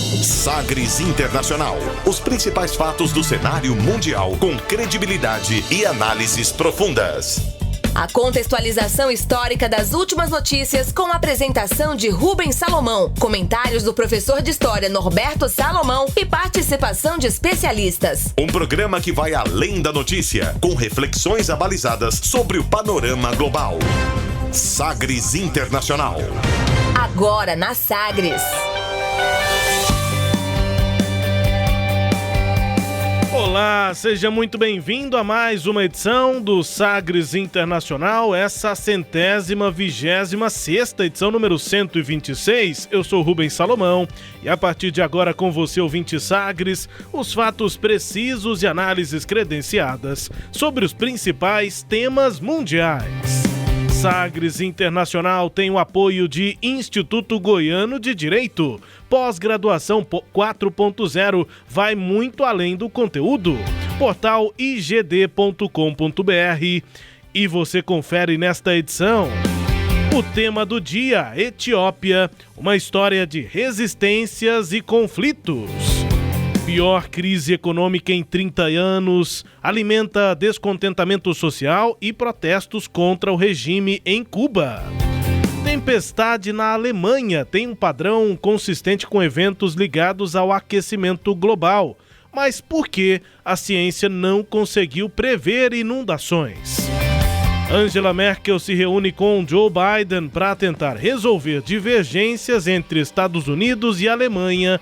Sagres Internacional. Os principais fatos do cenário mundial com credibilidade e análises profundas. A contextualização histórica das últimas notícias com a apresentação de Rubens Salomão, comentários do professor de História Norberto Salomão e participação de especialistas. Um programa que vai além da notícia, com reflexões abalizadas sobre o panorama global. Sagres Internacional. Agora na Sagres. Olá, seja muito bem-vindo a mais uma edição do Sagres Internacional, essa 126ª edição número 126. Eu sou Rubens Salomão e a partir de agora com você, ouvinte Sagres, os fatos precisos e análises credenciadas sobre os principais temas mundiais. Sagres Internacional tem o apoio de Instituto Goiano de Direito. Pós-graduação 4.0 vai muito além do conteúdo. Portal igd.com.br. E você confere nesta edição o tema do dia: Etiópia, uma história de resistências e conflitos. Pior crise econômica em 30 anos, alimenta descontentamento social e protestos contra o regime em Cuba. Tempestade na Alemanha tem um padrão consistente com eventos ligados ao aquecimento global. Mas por que a ciência não conseguiu prever inundações? Angela Merkel se reúne com Joe Biden para tentar resolver divergências entre Estados Unidos e Alemanha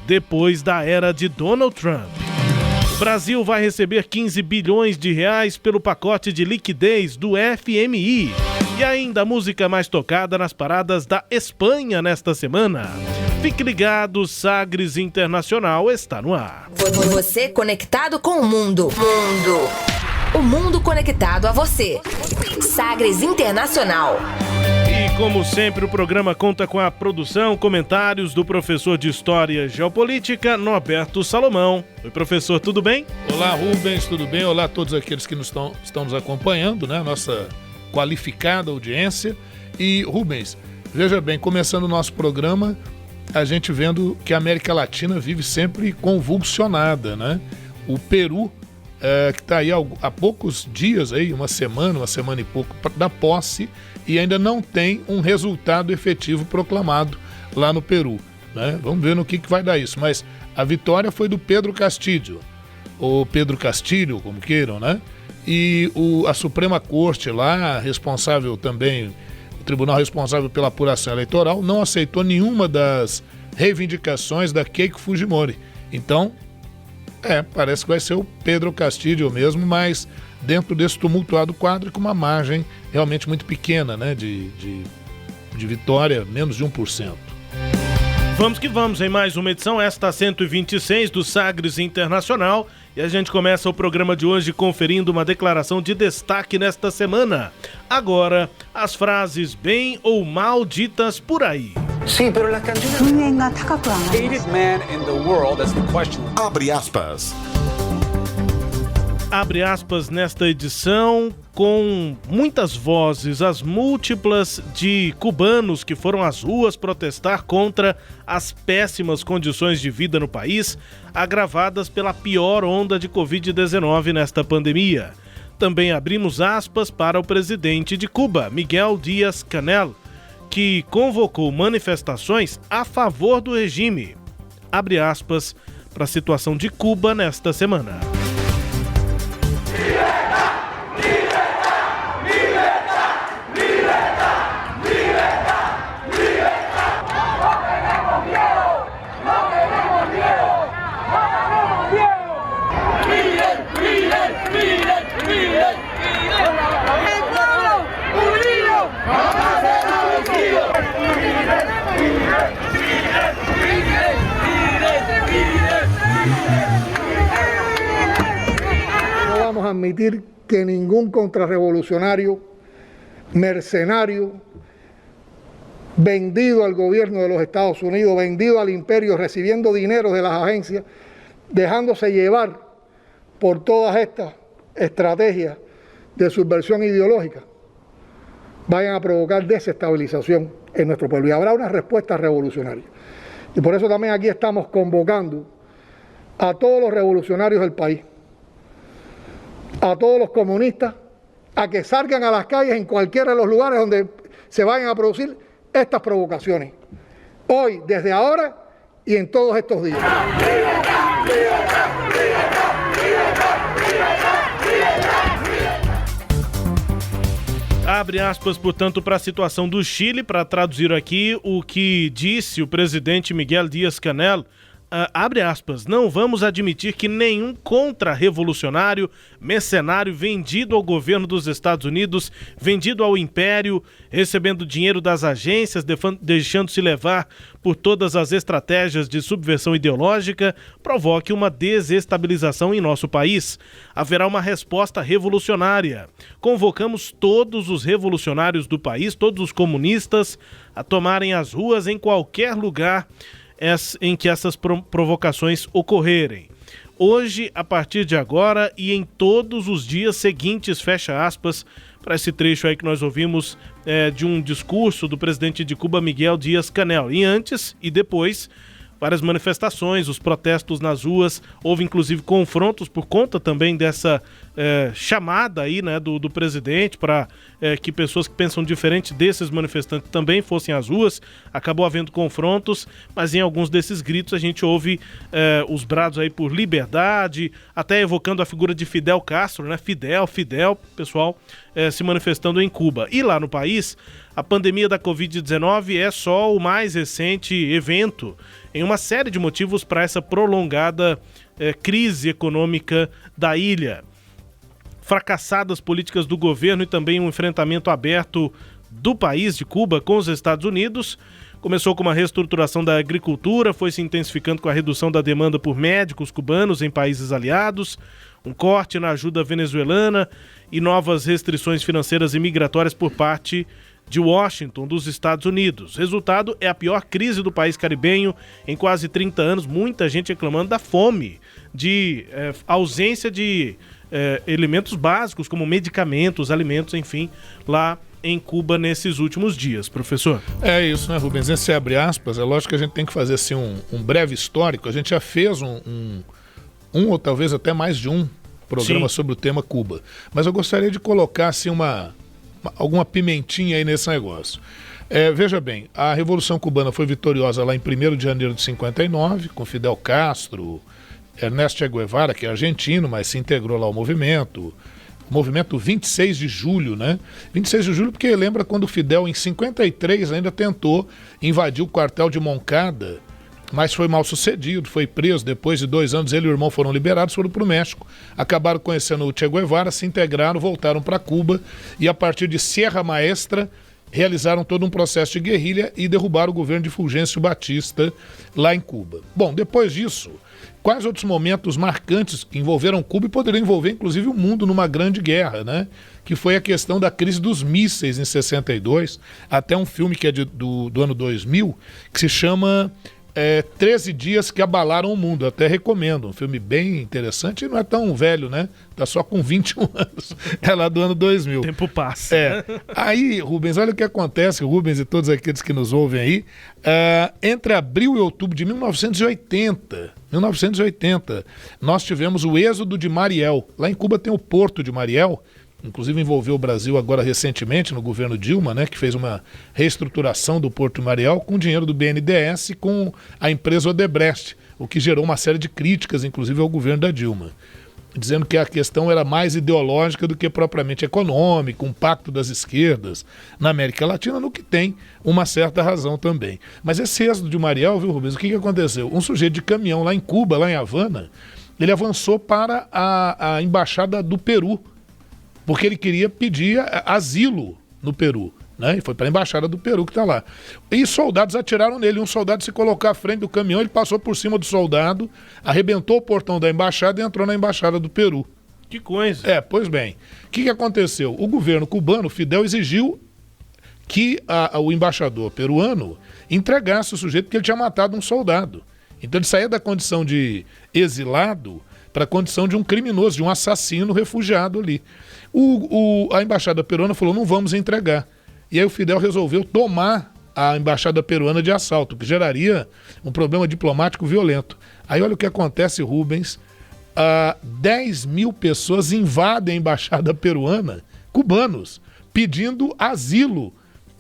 depois da era de Donald Trump. O Brasil vai receber 15 bilhões de reais pelo pacote de liquidez do FMI. E ainda a música mais tocada nas paradas da Espanha nesta semana. Fique ligado, Sagres Internacional está no ar. Você conectado com o mundo. O mundo conectado a você. Sagres Internacional. E como sempre, o programa conta com a produção, comentários do professor de História e Geopolítica, Norberto Salomão. Oi, professor, tudo bem? Olá, Rubens, tudo bem? Olá a todos aqueles que estão nos acompanhando, né? Nossa qualificada audiência. E, Rubens, veja bem, começando o nosso programa, a gente vendo que a América Latina vive sempre convulsionada, né? O Peru, que está aí há poucos dias, aí, uma semana e pouco, da posse, e ainda não tem um resultado efetivo proclamado lá no Peru, né? Vamos ver no que vai dar isso. Mas a vitória foi do Pedro Castillo, ou Pedro Castilho, como queiram, né? E a Suprema Corte lá, responsável também, o tribunal responsável pela apuração eleitoral, não aceitou nenhuma das reivindicações da Keiko Fujimori. Então, parece que vai ser o Pedro Castillo mesmo, mas dentro desse tumultuado quadro com uma margem realmente muito pequena, né, de vitória, menos de 1%. Vamos que vamos em mais uma edição, esta 126 do Sagres Internacional, e a gente começa o programa de hoje conferindo uma declaração de destaque nesta semana. Agora, as frases bem ou mal ditas por aí. Sim, pero las canciones... Hated man in the world, that's the question. Abre aspas. Abre aspas nesta edição com muitas vozes, as múltiplas de cubanos que foram às ruas protestar contra as péssimas condições de vida no país, agravadas pela pior onda de Covid-19 nesta pandemia. Também abrimos aspas para o presidente de Cuba, Miguel Díaz-Canel, que convocou manifestações a favor do regime. Abre aspas para a situação de Cuba nesta semana. Vamos a admitir que ningún contrarrevolucionario, mercenario, vendido al gobierno de los Estados Unidos, vendido al imperio, recibiendo dinero de las agencias, dejándose llevar por todas estas estrategias de subversión ideológica, vayan a provocar desestabilización en nuestro pueblo. Y habrá una respuesta revolucionaria. Y por eso también aquí estamos convocando a todos los revolucionarios del país, a todos los comunistas, a que salgan a las calles en cualquiera de los lugares donde se vayan a producir estas provocaciones. Hoy, desde ahora y en todos estos días. Abre aspas, portanto, para a situação do Chile, para traduzir aqui o que disse o presidente Miguel Díaz-Canel. Abre aspas, não vamos admitir que nenhum contra-revolucionário, mercenário vendido ao governo dos Estados Unidos, vendido ao império, recebendo dinheiro das agências, deixando-se levar por todas as estratégias de subversão ideológica, provoque uma desestabilização em nosso país. Haverá uma resposta revolucionária. Convocamos todos os revolucionários do país, todos os comunistas, a tomarem as ruas em qualquer lugar em que essas provocações ocorrerem. Hoje, a partir de agora e em todos os dias seguintes, fecha aspas, para esse trecho aí que nós ouvimos de um discurso do presidente de Cuba, Miguel Díaz-Canel. E antes e depois, várias manifestações, os protestos nas ruas, houve inclusive confrontos por conta também dessa chamada aí, né, do presidente para que pessoas que pensam diferente desses manifestantes também fossem às ruas. Acabou havendo confrontos, mas em alguns desses gritos a gente ouve os brados aí por liberdade, até evocando a figura de Fidel Castro, né? Fidel, pessoal se manifestando em Cuba. E lá no país, a pandemia da Covid-19 é só o mais recente evento em uma série de motivos para essa prolongada crise econômica da ilha. Fracassadas políticas do governo e também um enfrentamento aberto do país de Cuba com os Estados Unidos. Começou com uma reestruturação da agricultura, foi se intensificando com a redução da demanda por médicos cubanos em países aliados, um corte na ajuda venezuelana e novas restrições financeiras e migratórias por parte de Washington, dos Estados Unidos. Resultado é a pior crise do país caribenho em quase 30 anos, muita gente reclamando da fome, de ausência de elementos básicos como medicamentos, alimentos, enfim, lá em Cuba nesses últimos dias, professor. É isso, né, Rubens? Esse abre aspas, é lógico que a gente tem que fazer assim, um breve histórico. A gente já fez um ou talvez até mais de um programa sobre o tema Cuba. Mas eu gostaria de colocar assim, alguma pimentinha aí nesse negócio. Veja bem, a Revolução Cubana foi vitoriosa lá em 1º de janeiro de 59, com Fidel Castro, Ernesto Che Guevara, que é argentino, mas se integrou lá ao movimento 26 de julho, né? 26 de julho porque lembra quando o Fidel, em 53, ainda tentou invadir o quartel de Moncada, mas foi mal sucedido, foi preso. Depois de 2 anos, ele e o irmão foram liberados, foram para o México, acabaram conhecendo o Che Guevara, se integraram, voltaram para Cuba e a partir de Sierra Maestra realizaram todo um processo de guerrilha e derrubaram o governo de Fulgêncio Batista lá em Cuba. Bom, depois disso, quais outros momentos marcantes que envolveram Cuba e poderiam envolver inclusive o mundo numa grande guerra, né? Que foi a questão da crise dos mísseis em 62, até um filme que é do ano 2000, que se chama 13 Dias que Abalaram o Mundo. Eu até recomendo, um filme bem interessante e não é tão velho, né? Tá só com 21 anos, é lá do ano 2000. O tempo passa. Aí, Rubens, olha o que acontece, Rubens e todos aqueles que nos ouvem aí, entre abril e outubro de 1980, nós tivemos o êxodo de Mariel. Lá em Cuba tem o Porto de Mariel, inclusive envolveu o Brasil agora recentemente no governo Dilma, né, que fez uma reestruturação do Porto de Mariel com dinheiro do BNDES e com a empresa Odebrecht, o que gerou uma série de críticas, inclusive ao governo da Dilma, dizendo que a questão era mais ideológica do que propriamente econômica, um pacto das esquerdas na América Latina, no que tem uma certa razão também. Mas esse êxodo de Mariel, viu, Rubens, o que aconteceu? Um sujeito de caminhão lá em Cuba, lá em Havana, ele avançou para a embaixada do Peru, porque ele queria pedir asilo no Peru, né? E foi para a embaixada do Peru que está lá. E soldados atiraram nele. Um soldado se colocou à frente do caminhão, ele passou por cima do soldado, arrebentou o portão da embaixada e entrou na embaixada do Peru. Que coisa. Pois bem. O que aconteceu? O governo cubano, Fidel, exigiu que o embaixador peruano entregasse o sujeito porque ele tinha matado um soldado. Então ele saía da condição de exilado para a condição de um criminoso, de um assassino refugiado ali. A embaixada peruana falou, não vamos entregar. E aí o Fidel resolveu tomar a embaixada peruana de assalto, que geraria um problema diplomático violento. Aí olha o que acontece, Rubens, 10 mil pessoas invadem a embaixada peruana, cubanos, pedindo asilo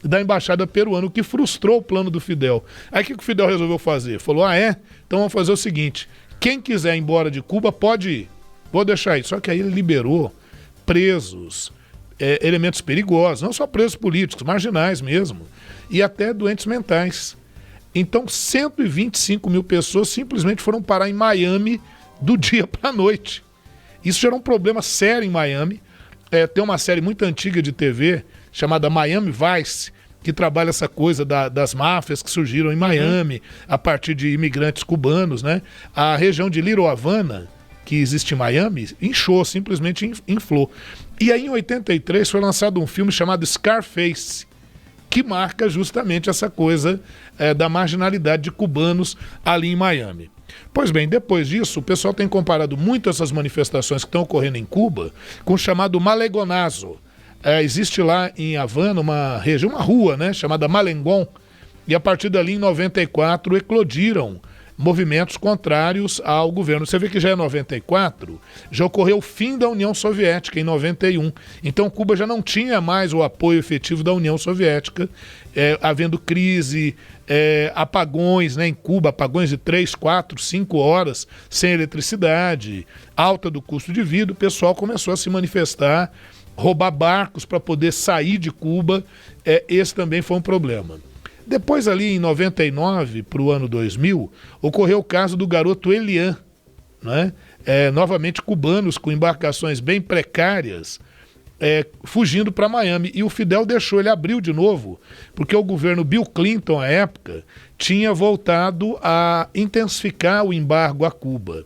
da embaixada peruana, o que frustrou o plano do Fidel. Aí o que o Fidel resolveu fazer? Falou, então vamos fazer o seguinte, quem quiser ir embora de Cuba pode ir, vou deixar aí. Só que aí ele liberou presos, elementos perigosos, não só presos políticos, marginais mesmo, e até doentes mentais. Então 125 mil pessoas simplesmente foram parar em Miami do dia para a noite. Isso gerou um problema sério em Miami. Tem uma série muito antiga de TV chamada Miami Vice, que trabalha essa coisa das máfias que surgiram em Miami, a partir de imigrantes cubanos, né? A região de Little Havana, que existe em Miami, inchou, simplesmente inflou. E aí em 83 foi lançado um filme chamado Scarface, que marca justamente essa coisa da marginalidade de cubanos ali em Miami. Pois bem, depois disso, o pessoal tem comparado muito essas manifestações que estão ocorrendo em Cuba com o chamado Malegonazo. Existe lá em Havana uma região, uma rua, né, chamada Malengon, e a partir dali, em 94, eclodiram movimentos contrários ao governo. Você vê que já em 94, já ocorreu o fim da União Soviética, em 91. Então Cuba já não tinha mais o apoio efetivo da União Soviética, havendo crise, apagões, né, em Cuba, apagões de 3, 4, 5 horas, sem eletricidade, alta do custo de vida. O pessoal começou a se manifestar, roubar barcos para poder sair de Cuba. Esse também foi um problema. Depois ali em 99 para o ano 2000, ocorreu o caso do garoto Elian, né? Novamente cubanos com embarcações bem precárias, fugindo para Miami. E o Fidel abriu de novo, porque o governo Bill Clinton, à época, tinha voltado a intensificar o embargo a Cuba.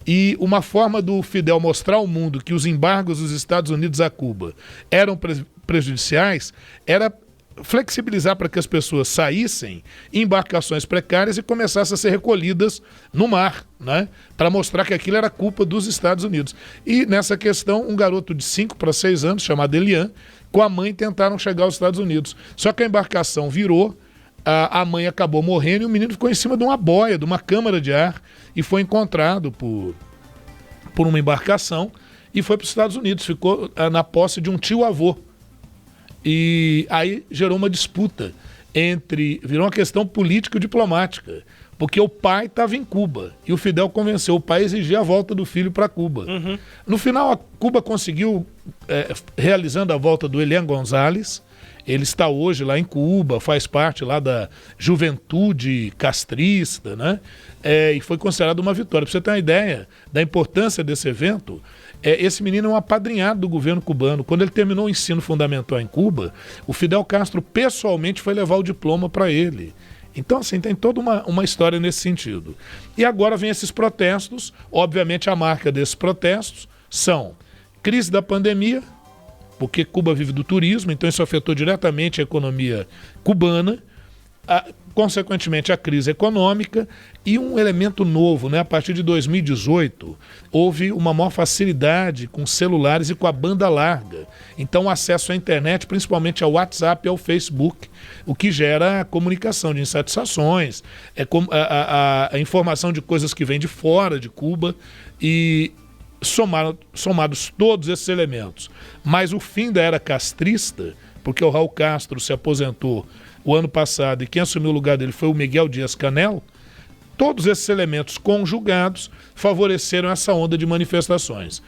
E uma forma do Fidel mostrar ao mundo que os embargos dos Estados Unidos a Cuba eram prejudiciais era flexibilizar para que as pessoas saíssem em embarcações precárias e começassem a ser recolhidas no mar, né? Para mostrar que aquilo era culpa dos Estados Unidos. E nessa questão, um garoto de 5 para 6 anos, chamado Elian, com a mãe tentaram chegar aos Estados Unidos. Só que a embarcação virou, a mãe acabou morrendo e o menino ficou em cima de uma boia, de uma câmara de ar, e foi encontrado por uma embarcação e foi para os Estados Unidos, ficou na posse de um tio-avô. E aí gerou uma disputa virou uma questão político-diplomática, porque o pai estava em Cuba e o Fidel convenceu o pai a exigir a volta do filho para Cuba. Uhum. No final, a Cuba conseguiu, realizando a volta do Elian González. Ele está hoje lá em Cuba, faz parte lá da juventude castrista, né? E foi considerado uma vitória. Para você ter uma ideia da importância desse evento, esse menino é um apadrinhado do governo cubano. Quando ele terminou o ensino fundamental em Cuba, o Fidel Castro pessoalmente foi levar o diploma para ele. Então, assim, tem toda uma história nesse sentido. E agora vem esses protestos. Obviamente, a marca desses protestos são crise da pandemia, porque Cuba vive do turismo, então isso afetou diretamente a economia cubana, consequentemente a crise econômica e um elemento novo, né? A partir de 2018 houve uma maior facilidade com celulares e com a banda larga, então o acesso à internet, principalmente ao WhatsApp e ao Facebook, o que gera comunicação de insatisfações, a informação de coisas que vêm de fora de Cuba e somados todos esses elementos, mas o fim da era castrista, porque o Raul Castro se aposentou o ano passado e quem assumiu o lugar dele foi o Miguel Díaz-Canel, todos esses elementos conjugados favoreceram essa onda de manifestações.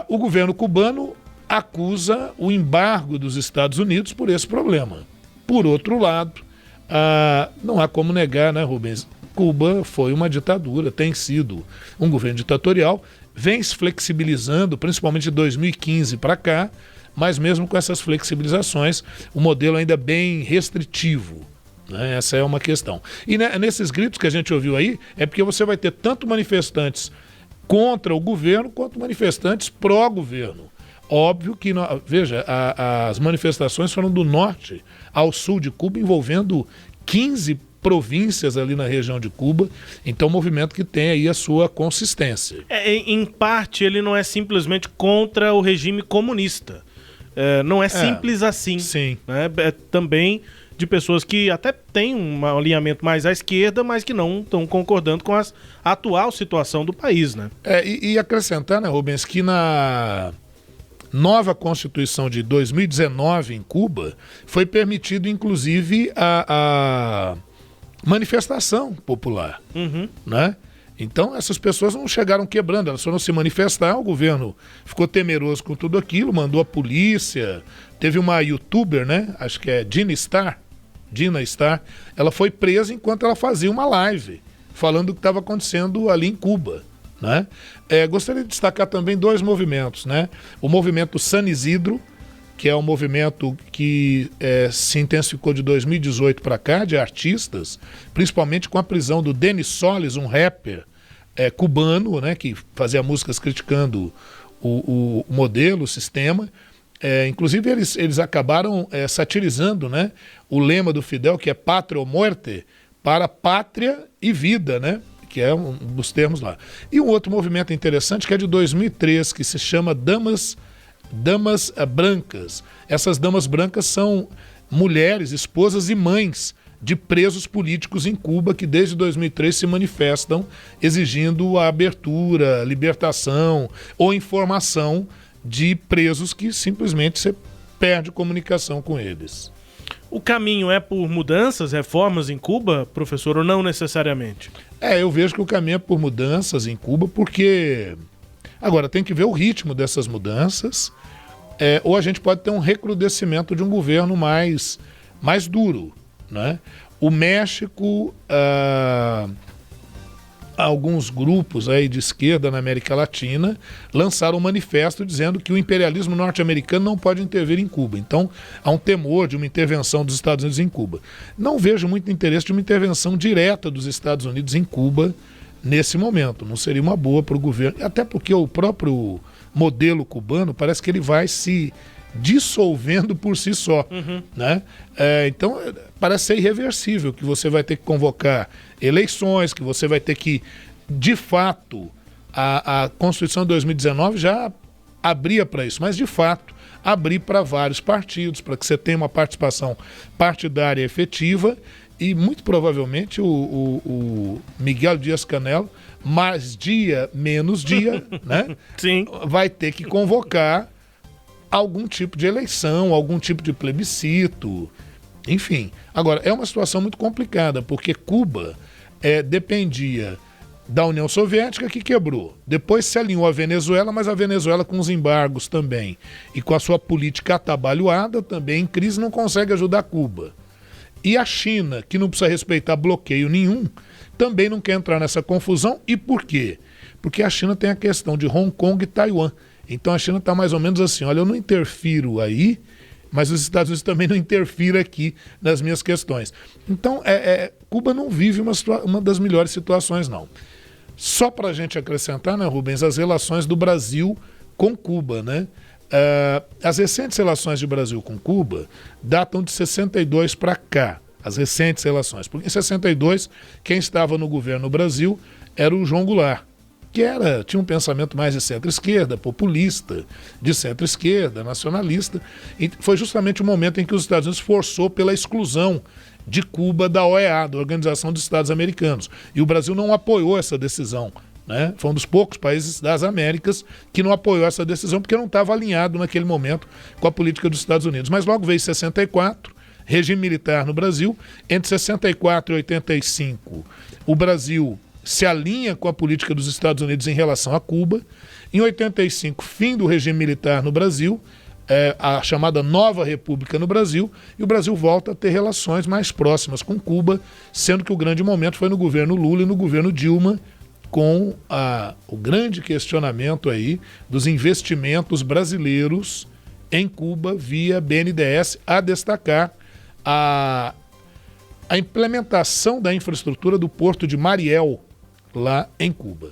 O governo cubano acusa o embargo dos Estados Unidos por esse problema. Por outro lado, não há como negar, né, Rubens? Cuba foi uma ditadura, tem sido um governo ditatorial, vem se flexibilizando, principalmente de 2015 para cá, mas mesmo com essas flexibilizações, o modelo ainda é bem restritivo, né? Essa é uma questão. E nesses gritos que a gente ouviu aí, é porque você vai ter tanto manifestantes contra o governo, quanto manifestantes pró-governo. Óbvio que, veja, as manifestações foram do norte ao sul de Cuba, envolvendo 15 províncias ali na região de Cuba, então um movimento que tem aí a sua consistência. Em parte, ele não é simplesmente contra o regime comunista. Não é simples assim. Sim. Né? Também de pessoas que até têm um alinhamento mais à esquerda, mas que não estão concordando com a atual situação do país, né? E acrescentar, né, Rubens, que na nova Constituição de 2019 em Cuba foi permitido, inclusive, a manifestação popular, né? Então, essas pessoas não chegaram quebrando, elas foram se manifestar, o governo ficou temeroso com tudo aquilo, mandou a polícia, teve uma youtuber, né? Acho que é Dina Star, ela foi presa enquanto ela fazia uma live, falando o que estava acontecendo ali em Cuba, né? Gostaria de destacar também 2 movimentos, né? O movimento San Isidro, que é um movimento que se intensificou de 2018 para cá, de artistas, principalmente com a prisão do Denis Solis, um rapper cubano, né, que fazia músicas criticando o modelo, o sistema. Inclusive, eles acabaram satirizando, né, o lema do Fidel, que é Pátria ou Muerte, para pátria e vida, né? Que é um dos termos lá. E um outro movimento interessante, que é de 2003, que se chama Damas Brancas. Essas damas brancas são mulheres, esposas e mães de presos políticos em Cuba que desde 2003 se manifestam exigindo a abertura, a libertação ou informação de presos que simplesmente você perde comunicação com eles. O caminho é por mudanças, reformas em Cuba, professor, ou não necessariamente? Eu vejo que o caminho é por mudanças em Cuba, porque agora tem que ver o ritmo dessas mudanças, ou a gente pode ter um recrudescimento de um governo mais duro, né? O México, alguns grupos aí de esquerda na América Latina lançaram um manifesto dizendo que o imperialismo norte-americano não pode intervir em Cuba. Então, há um temor de uma intervenção dos Estados Unidos em Cuba. Não vejo muito interesse de uma intervenção direta dos Estados Unidos em Cuba nesse momento. Não seria uma boa para o governo, até porque o próprio modelo cubano parece que ele vai se dissolvendo por si só, né? Então parece ser irreversível, que você vai ter que convocar eleições, que você vai ter que, de fato, a Constituição de 2019 já abria para isso, mas de fato abrir para vários partidos, para que você tenha uma participação partidária efetiva. E muito provavelmente o Miguel Dias-Canel, mais dia, menos dia, né? Sim. Vai ter que convocar algum tipo de eleição, algum tipo de plebiscito, enfim. Agora, é uma situação muito complicada, porque Cuba dependia da União Soviética, que quebrou. Depois se alinhou à Venezuela, mas a Venezuela com os embargos também, e com a sua política atabalhoada também em crise, não consegue ajudar Cuba. E a China, que não precisa respeitar bloqueio nenhum, também não quer entrar nessa confusão. E por quê? Porque a China tem a questão de Hong Kong e Taiwan. Então a China está mais ou menos assim, olha, eu não interfiro aí, mas os Estados Unidos também não interfiram aqui nas minhas questões. Então Cuba não vive uma das melhores situações, não. Só para a gente acrescentar, né, Rubens, as relações do Brasil com Cuba, né? As recentes relações do Brasil com Cuba datam de 62 para cá, as recentes relações. Porque em 62, quem estava no governo no Brasil era o João Goulart, que tinha um pensamento mais de centro-esquerda, populista, de centro-esquerda, nacionalista. E foi justamente o momento em que os Estados Unidos forçou pela exclusão de Cuba da OEA, da Organização dos Estados Americanos. E o Brasil não apoiou essa decisão, né? Foi um dos poucos países das Américas que não apoiou essa decisão, porque não estava alinhado naquele momento com a política dos Estados Unidos. Mas logo veio 64, regime militar no Brasil. Entre 64 e 85, o Brasil se alinha com a política dos Estados Unidos em relação a Cuba. Em 85, fim do regime militar no Brasil, a chamada Nova República no Brasil, e o Brasil volta a ter relações mais próximas com Cuba, sendo que o grande momento foi no governo Lula e no governo Dilma, com o grande questionamento aí dos investimentos brasileiros em Cuba via BNDES, a destacar a implementação da infraestrutura do Porto de Mariel, lá em Cuba.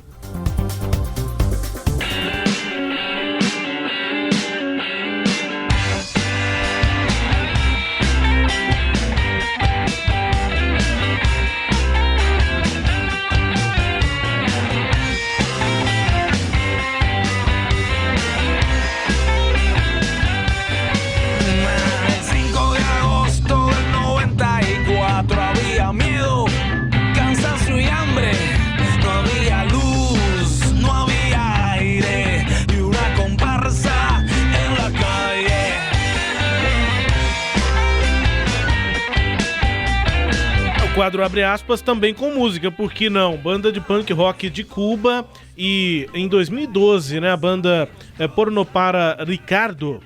quadro Abre Aspas também com música, por que não? Banda de punk rock de Cuba, e em 2012, né, a banda Porno para Ricardo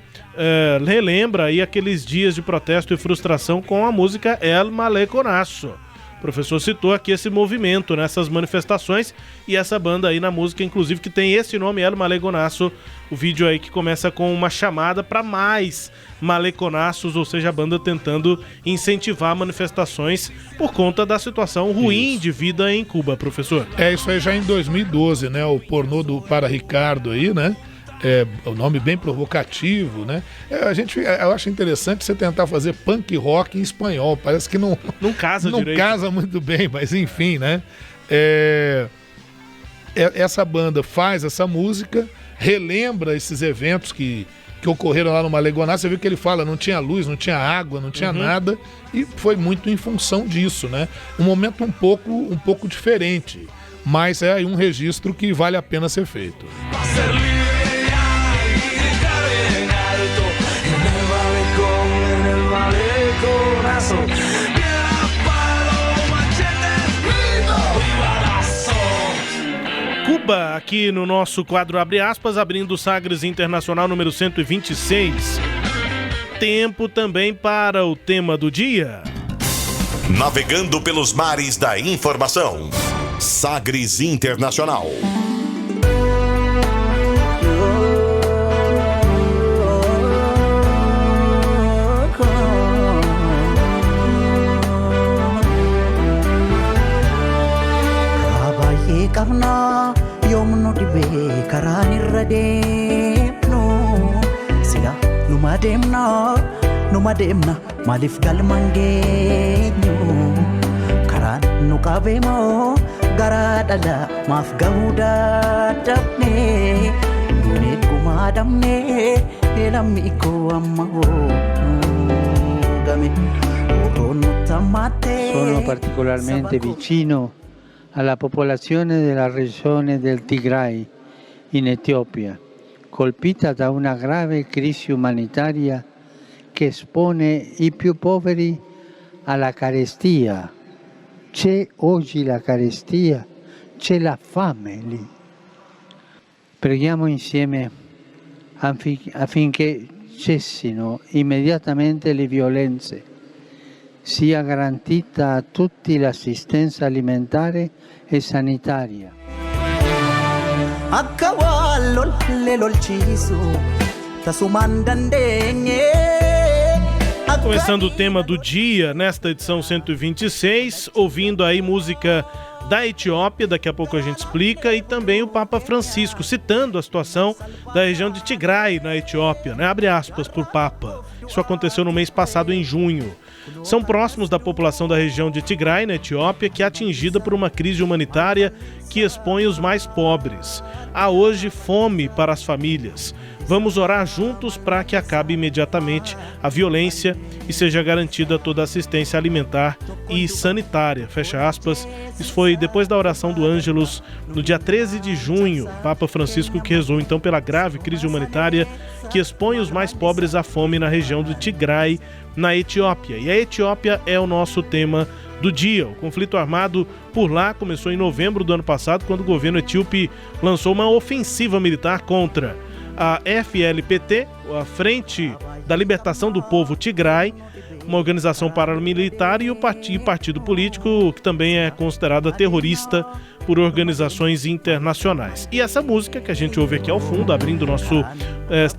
relembra aí aqueles dias de protesto e frustração com a música El Maleconazo. O professor citou aqui esse movimento nessas manifestações, e essa banda aí na música, inclusive, que tem esse nome, El Maleconazo, o vídeo aí que começa com uma chamada para mais maleconaços, ou seja, a banda tentando incentivar manifestações por conta da situação ruim de vida em Cuba, professor. Isso aí já em 2012, né? O Pornô para Ricardo aí, né? O nome bem provocativo, né? Eu acho interessante você tentar fazer punk rock em espanhol. Parece que não casa não direito. Casa muito bem, mas enfim, né? Essa banda faz essa música, relembra esses eventos que ocorreram lá no Maleconazo. Você viu que ele fala, não tinha luz, não tinha água, não tinha nada, e foi muito em função disso, né? Um momento um pouco diferente, mas é aí um registro que vale a pena ser feito. Cuba, aqui no nosso quadro Abre Aspas, abrindo o Sagres Internacional número 126. Tempo também para o tema do dia. Navegando pelos mares da informação. Sagres Internacional. Qabna yoomnu dhibee karaan irra deemnu sila numa deemna maaliif galmaan geenyu karaan nu qabee moo garaa dhala maaf gahuu dadhabne duunee gumaa dhabne lammi koo amma hoogame oroonu tammaate. Sono particolarmente vicino alla popolazione della regione del Tigray in Etiopia, colpita da una grave crisi umanitaria che espone i più poveri alla carestia. C'è oggi la carestia, c'è la fame lì. Preghiamo insieme affinché cessino immediatamente le violenze, sia garantita a tutti l'assistenza alimentare e sanitaria. Akka waan lollee lolchiisu tasumaan dandeenye. Começando o tema do dia nesta edição 126, ouvindo aí música da Etiópia, daqui a pouco a gente explica, e também o Papa Francisco citando a situação da região de Tigray, na Etiópia, né? Abre aspas por Papa. Isso aconteceu no mês passado, em junho. São próximos da população da região de Tigray, na Etiópia, que é atingida por uma crise humanitária que expõe os mais pobres. Há hoje fome para as famílias. Vamos orar juntos para que acabe imediatamente a violência e seja garantida toda a assistência alimentar e sanitária. Fecha aspas. Isso foi depois da oração do Ângelus, no dia 13 de junho. Papa Francisco que rezou então pela grave crise humanitária que expõe os mais pobres à fome na região de Tigray, na Etiópia. E a Etiópia é o nosso tema do dia. O conflito armado por lá começou em novembro do ano passado, quando o governo etíope lançou uma ofensiva militar contra a FLPT, a Frente da Libertação do Povo Tigray, uma organização paramilitar, e o partido político que também é considerada terrorista por organizações internacionais. E essa música que a gente ouve aqui ao fundo, abrindo o nosso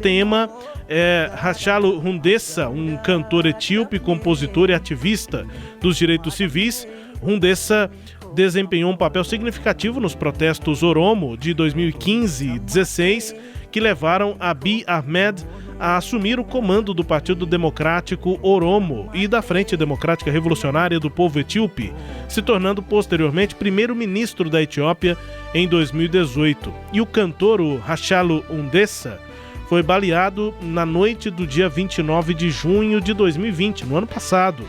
tema, é Hachalu Hundessa, um cantor etíope, compositor e ativista dos direitos civis. Hundessa desempenhou um papel significativo nos protestos Oromo de 2015 e 2016, que levaram Abiy Ahmed a assumir o comando do Partido Democrático Oromo e da Frente Democrática Revolucionária do Povo Etíope, se tornando posteriormente primeiro-ministro da Etiópia em 2018. E o cantor, o Hachalu Hundessa, foi baleado na noite do dia 29 de junho de 2020, no ano passado,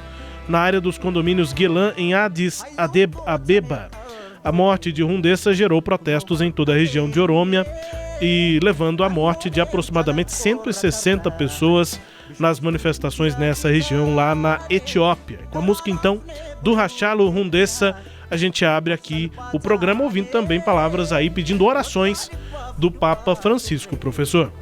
na área dos condomínios Guelan, em Addis Abeba. A morte de Hundessa gerou protestos em toda a região de Oromia, e levando à morte de aproximadamente 160 pessoas nas manifestações nessa região lá na Etiópia. Com a música então do Hachalu Hundessa, a gente abre aqui o programa ouvindo também palavras aí pedindo orações do Papa Francisco, professor.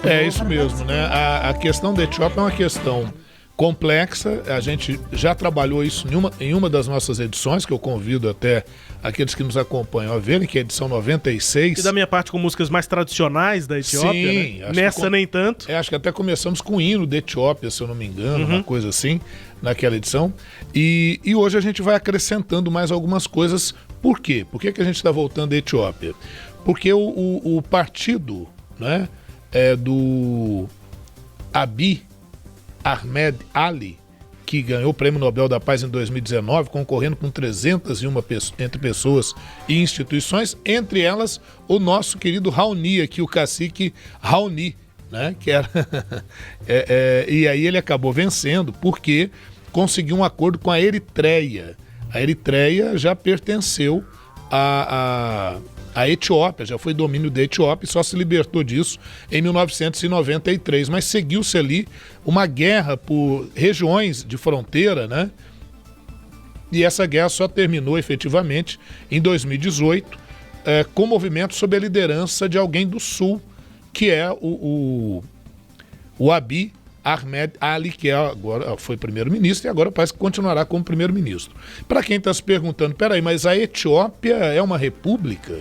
É isso mesmo, né? A questão da Etiópia é uma questão complexa, a gente já trabalhou isso em uma das nossas edições, que eu convido até aqueles que nos acompanham a verem, que é a edição 96. E da minha parte com músicas mais tradicionais da Etiópia, sim, né? Nessa nem tanto. Acho que até começamos com o hino da Etiópia, se eu não me engano, uma coisa assim, naquela edição. E hoje a gente vai acrescentando mais algumas coisas. Por quê? Por que a gente está voltando à Etiópia? Porque o partido, né, do Abiy Ahmed Ali, que ganhou o Prêmio Nobel da Paz em 2019, concorrendo com 301 entre pessoas e instituições, entre elas o nosso querido Raoni, aqui o cacique Raoni, né? Que era e aí ele acabou vencendo porque conseguiu um acordo com a Eritreia. A Eritreia já pertenceu a Etiópia, já foi domínio da Etiópia e só se libertou disso em 1993, mas seguiu-se ali uma guerra por regiões de fronteira, né? E essa guerra só terminou efetivamente em 2018 com movimento sob a liderança de alguém do Sul, que é o Abiy Ahmed Ali, que agora foi primeiro-ministro e agora parece que continuará como primeiro-ministro. Para quem está se perguntando, peraí, mas a Etiópia é uma república?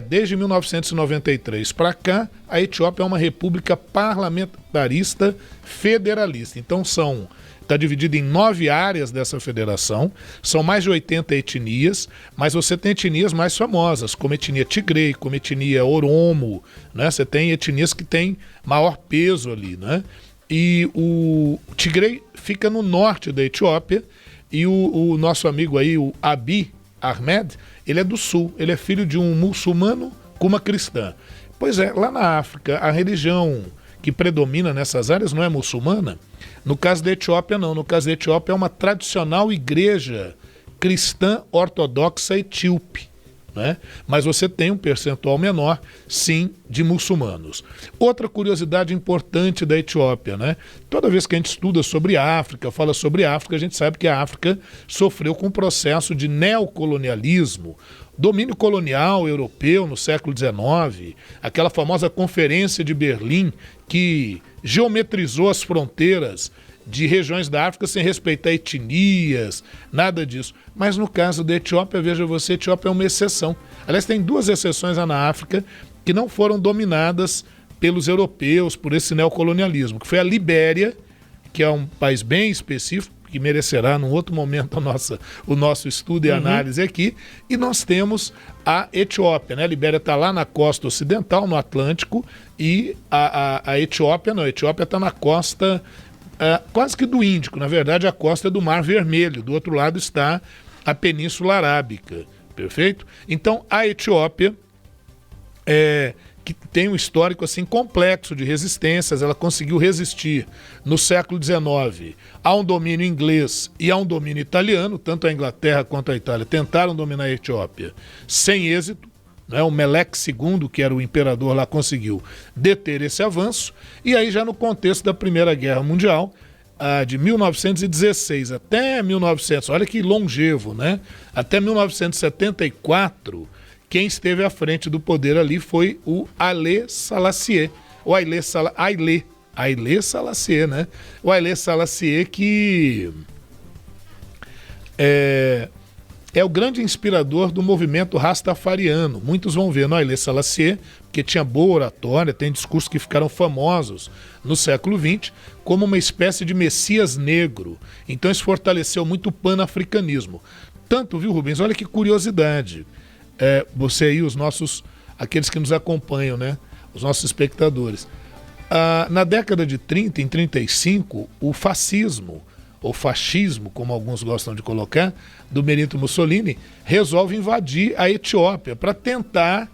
Desde 1993 para cá, a Etiópia é uma república parlamentarista federalista. Então está dividido em 9 áreas dessa federação, são mais de 80 etnias, mas você tem etnias mais famosas, como a etnia Tigrei, como a etnia Oromo, né? Você tem etnias que têm maior peso ali, né? E o Tigrei fica no norte da Etiópia e o nosso amigo aí, o Abiy Ahmed, ele é do sul, ele é filho de um muçulmano com uma cristã. Pois é, lá na África, a religião que predomina nessas áreas não é muçulmana. No caso da Etiópia, não. No caso da Etiópia, é uma tradicional igreja cristã ortodoxa etíope, né? Mas você tem um percentual menor, sim, de muçulmanos. Outra curiosidade importante da Etiópia, né? Toda vez que a gente estuda sobre a África, fala sobre a África, a gente sabe que a África sofreu com um processo de neocolonialismo, domínio colonial europeu no século XIX, aquela famosa Conferência de Berlim que geometrizou as fronteiras de regiões da África sem respeitar etnias, nada disso. Mas no caso da Etiópia, veja você, a Etiópia é uma exceção. Aliás, tem 2 exceções lá na África que não foram dominadas pelos europeus, por esse neocolonialismo, que foi a Libéria, que é um país bem específico, que merecerá num outro momento o nosso estudo e análise aqui, e nós temos a Etiópia, né? A Libéria está lá na costa ocidental, no Atlântico, e a Etiópia não, a Etiópia está na costa quase que do Índico, na verdade a costa é do Mar Vermelho, do outro lado está a Península Arábica, perfeito? Então a Etiópia, que tem um histórico assim complexo de resistências, ela conseguiu resistir no século XIX a um domínio inglês e a um domínio italiano, tanto a Inglaterra quanto a Itália tentaram dominar a Etiópia sem êxito, né? O Meleque II, que era o imperador lá, conseguiu deter esse avanço, e aí já no contexto da Primeira Guerra Mundial, de 1916 até 1900, olha que longevo, né? Até 1974, quem esteve à frente do poder ali foi o Haile Selassie, o Haile Selassie, né? O Haile Selassie que é o grande inspirador do movimento rastafariano. Muitos vão ver no Haile Selassie, que tinha boa oratória, tem discursos que ficaram famosos no século XX, como uma espécie de messias negro. Então isso fortaleceu muito o panafricanismo. Tanto, viu, Rubens? Olha que curiosidade. Você aí, aqueles que nos acompanham, né? Os nossos espectadores. Na década de 30, em 35, o fascismo, ou fascismo, como alguns gostam de colocar, do Benito Mussolini, resolve invadir a Etiópia para tentar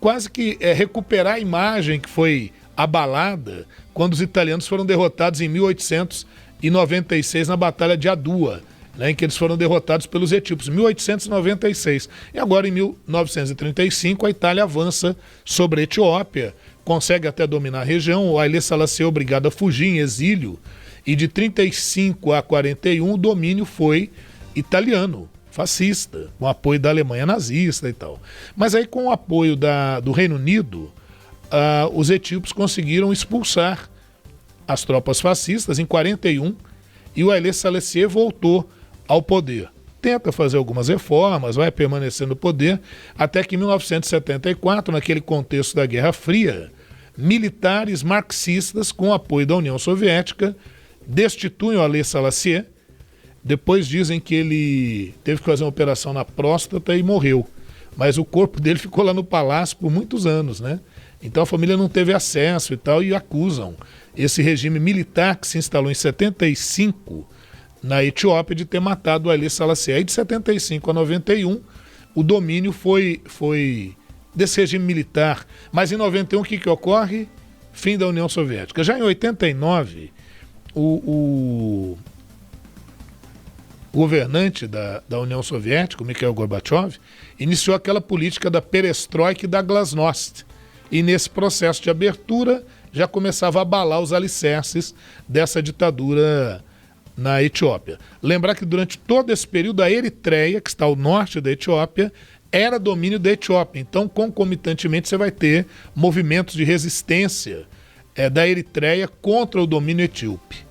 quase que recuperar a imagem que foi abalada quando os italianos foram derrotados em 1896 na Batalha de Adua. né, em que eles foram derrotados pelos etíopes, 1896. E agora, em 1935, a Itália avança sobre a Etiópia, consegue até dominar a região. O Haile Selassie é obrigado a fugir em exílio, e de 35 a 41 o domínio foi italiano, fascista, com apoio da Alemanha nazista e tal. Mas aí, com o apoio do Reino Unido, os etíopes conseguiram expulsar as tropas fascistas em 41, e o Haile Selassie voltou ao poder. Tenta fazer algumas reformas, vai permanecer no poder, até que em 1974, naquele contexto da Guerra Fria, militares marxistas, com apoio da União Soviética, destituem o Haile Selassie. Depois dizem que ele teve que fazer uma operação na próstata e morreu. Mas o corpo dele ficou lá no palácio por muitos anos, né? Então a família não teve acesso e tal, e acusam esse regime militar que se instalou em 75 na Etiópia de ter matado o Haile Selassie. Aí de 75 a 91 o domínio foi desse regime militar. Mas em 91 o que ocorre? Fim da União Soviética. Já em 89, o governante da União Soviética, o Mikhail Gorbachev, iniciou aquela política da perestroika e da glasnost. E nesse processo de abertura já começava a abalar os alicerces dessa ditadura na Etiópia. Lembrar que durante todo esse período a Eritreia, que está ao norte da Etiópia, era domínio da Etiópia. Então, concomitantemente, você vai ter movimentos de resistência da Eritreia contra o domínio etíope.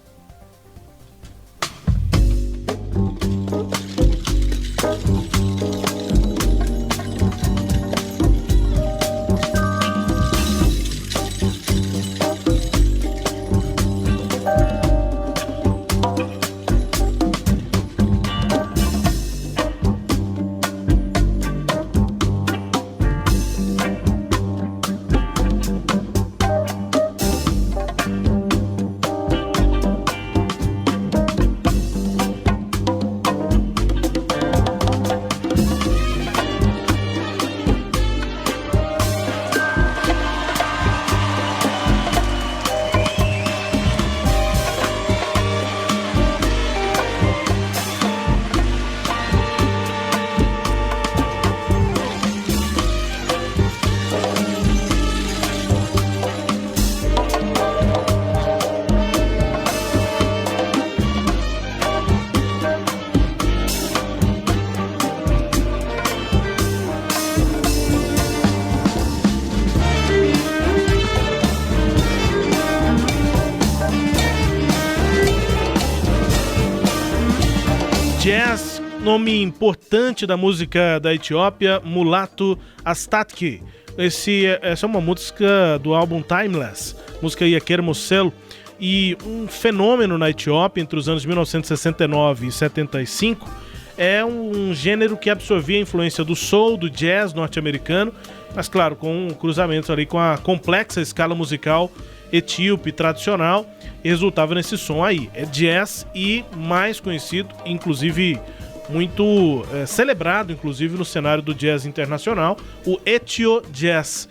Jazz, nome importante da música da Etiópia, Mulatu Astatke. Essa é uma música do álbum Timeless, música Yeker Mosel, e um fenômeno na Etiópia entre os anos 1969 e 75. É um gênero que absorvia a influência do soul, do jazz norte-americano, mas claro, com um cruzamento ali com a complexa escala musical etíope tradicional, e resultava nesse som aí. É jazz e mais conhecido, inclusive muito celebrado, inclusive no cenário do jazz internacional, o Ethio Jazz.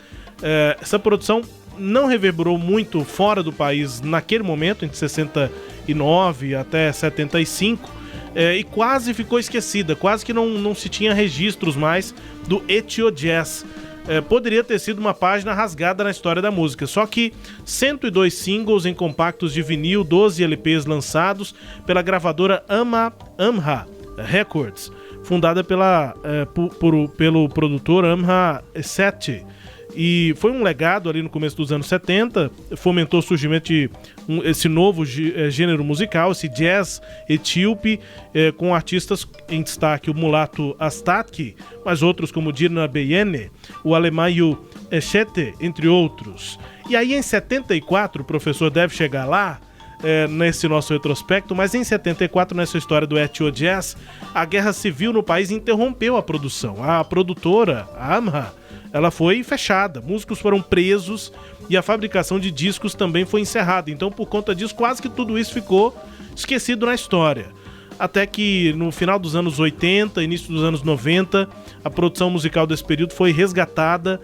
Essa produção não reverberou muito fora do país naquele momento, entre 69 até 75, e quase ficou esquecida, quase que não se tinha registros mais do Ethio Jazz. Poderia ter sido uma página rasgada na história da música, só que 102 singles em compactos de vinil, 12 LPs lançados pela gravadora Amha Records, fundada pelo produtor Amha Seti. E foi um legado ali no começo dos anos 70, fomentou o surgimento de esse novo gênero musical, esse jazz etíope, com artistas em destaque o Mulatu Astatke, mas outros como Dirna Beyene, o Alemaio Eshete, entre outros. E aí em 74, o professor deve chegar lá, nesse nosso retrospecto, mas em 74, nessa história do Ethio Jazz, a guerra civil no país interrompeu a produção. A produtora, a Amha, ela foi fechada, músicos foram presos e a fabricação de discos também foi encerrada. Então, por conta disso, quase que tudo isso ficou esquecido na história. Até que no final dos anos 80, início dos anos 90, a produção musical desse período foi resgatada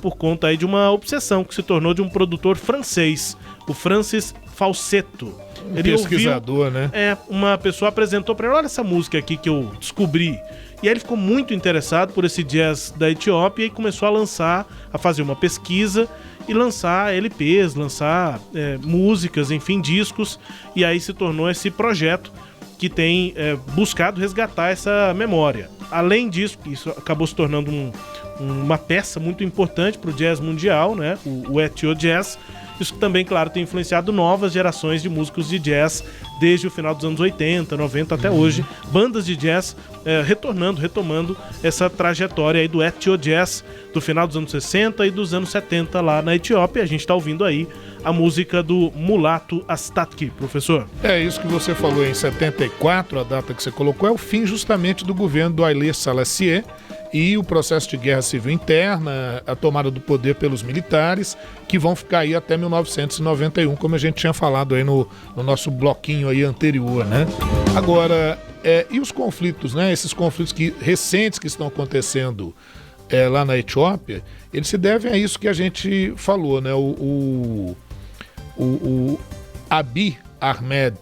por conta aí de uma obsessão que se tornou de um produtor francês, o Francis falseto. Ele pesquisador, né? Uma pessoa apresentou para ele, olha essa música aqui que eu descobri. E aí ele ficou muito interessado por esse jazz da Etiópia e começou a fazer uma pesquisa e lançar LPs, lançar músicas, enfim, discos. E aí se tornou esse projeto que tem buscado resgatar essa memória. Além disso, isso acabou se tornando uma peça muito importante para o jazz mundial, né? O Ethio Jazz. Isso também, claro, tem influenciado novas gerações de músicos de jazz desde o final dos anos 80, 90 até hoje. Bandas de jazz retomando essa trajetória aí do Ethio Jazz do final dos anos 60 e dos anos 70 lá na Etiópia. A gente está ouvindo aí a música do Mulatu Astatke, professor. É isso que você falou em 74, a data que você colocou, é o fim justamente do governo do Haile Selassie e o processo de guerra civil interna, a tomada do poder pelos militares, que vão ficar aí até 1991, como a gente tinha falado aí no nosso bloquinho aí anterior, né? Agora, e os conflitos, né? Esses conflitos recentes que estão acontecendo lá na Etiópia, eles se devem a isso que a gente falou, né? O Abiy Ahmed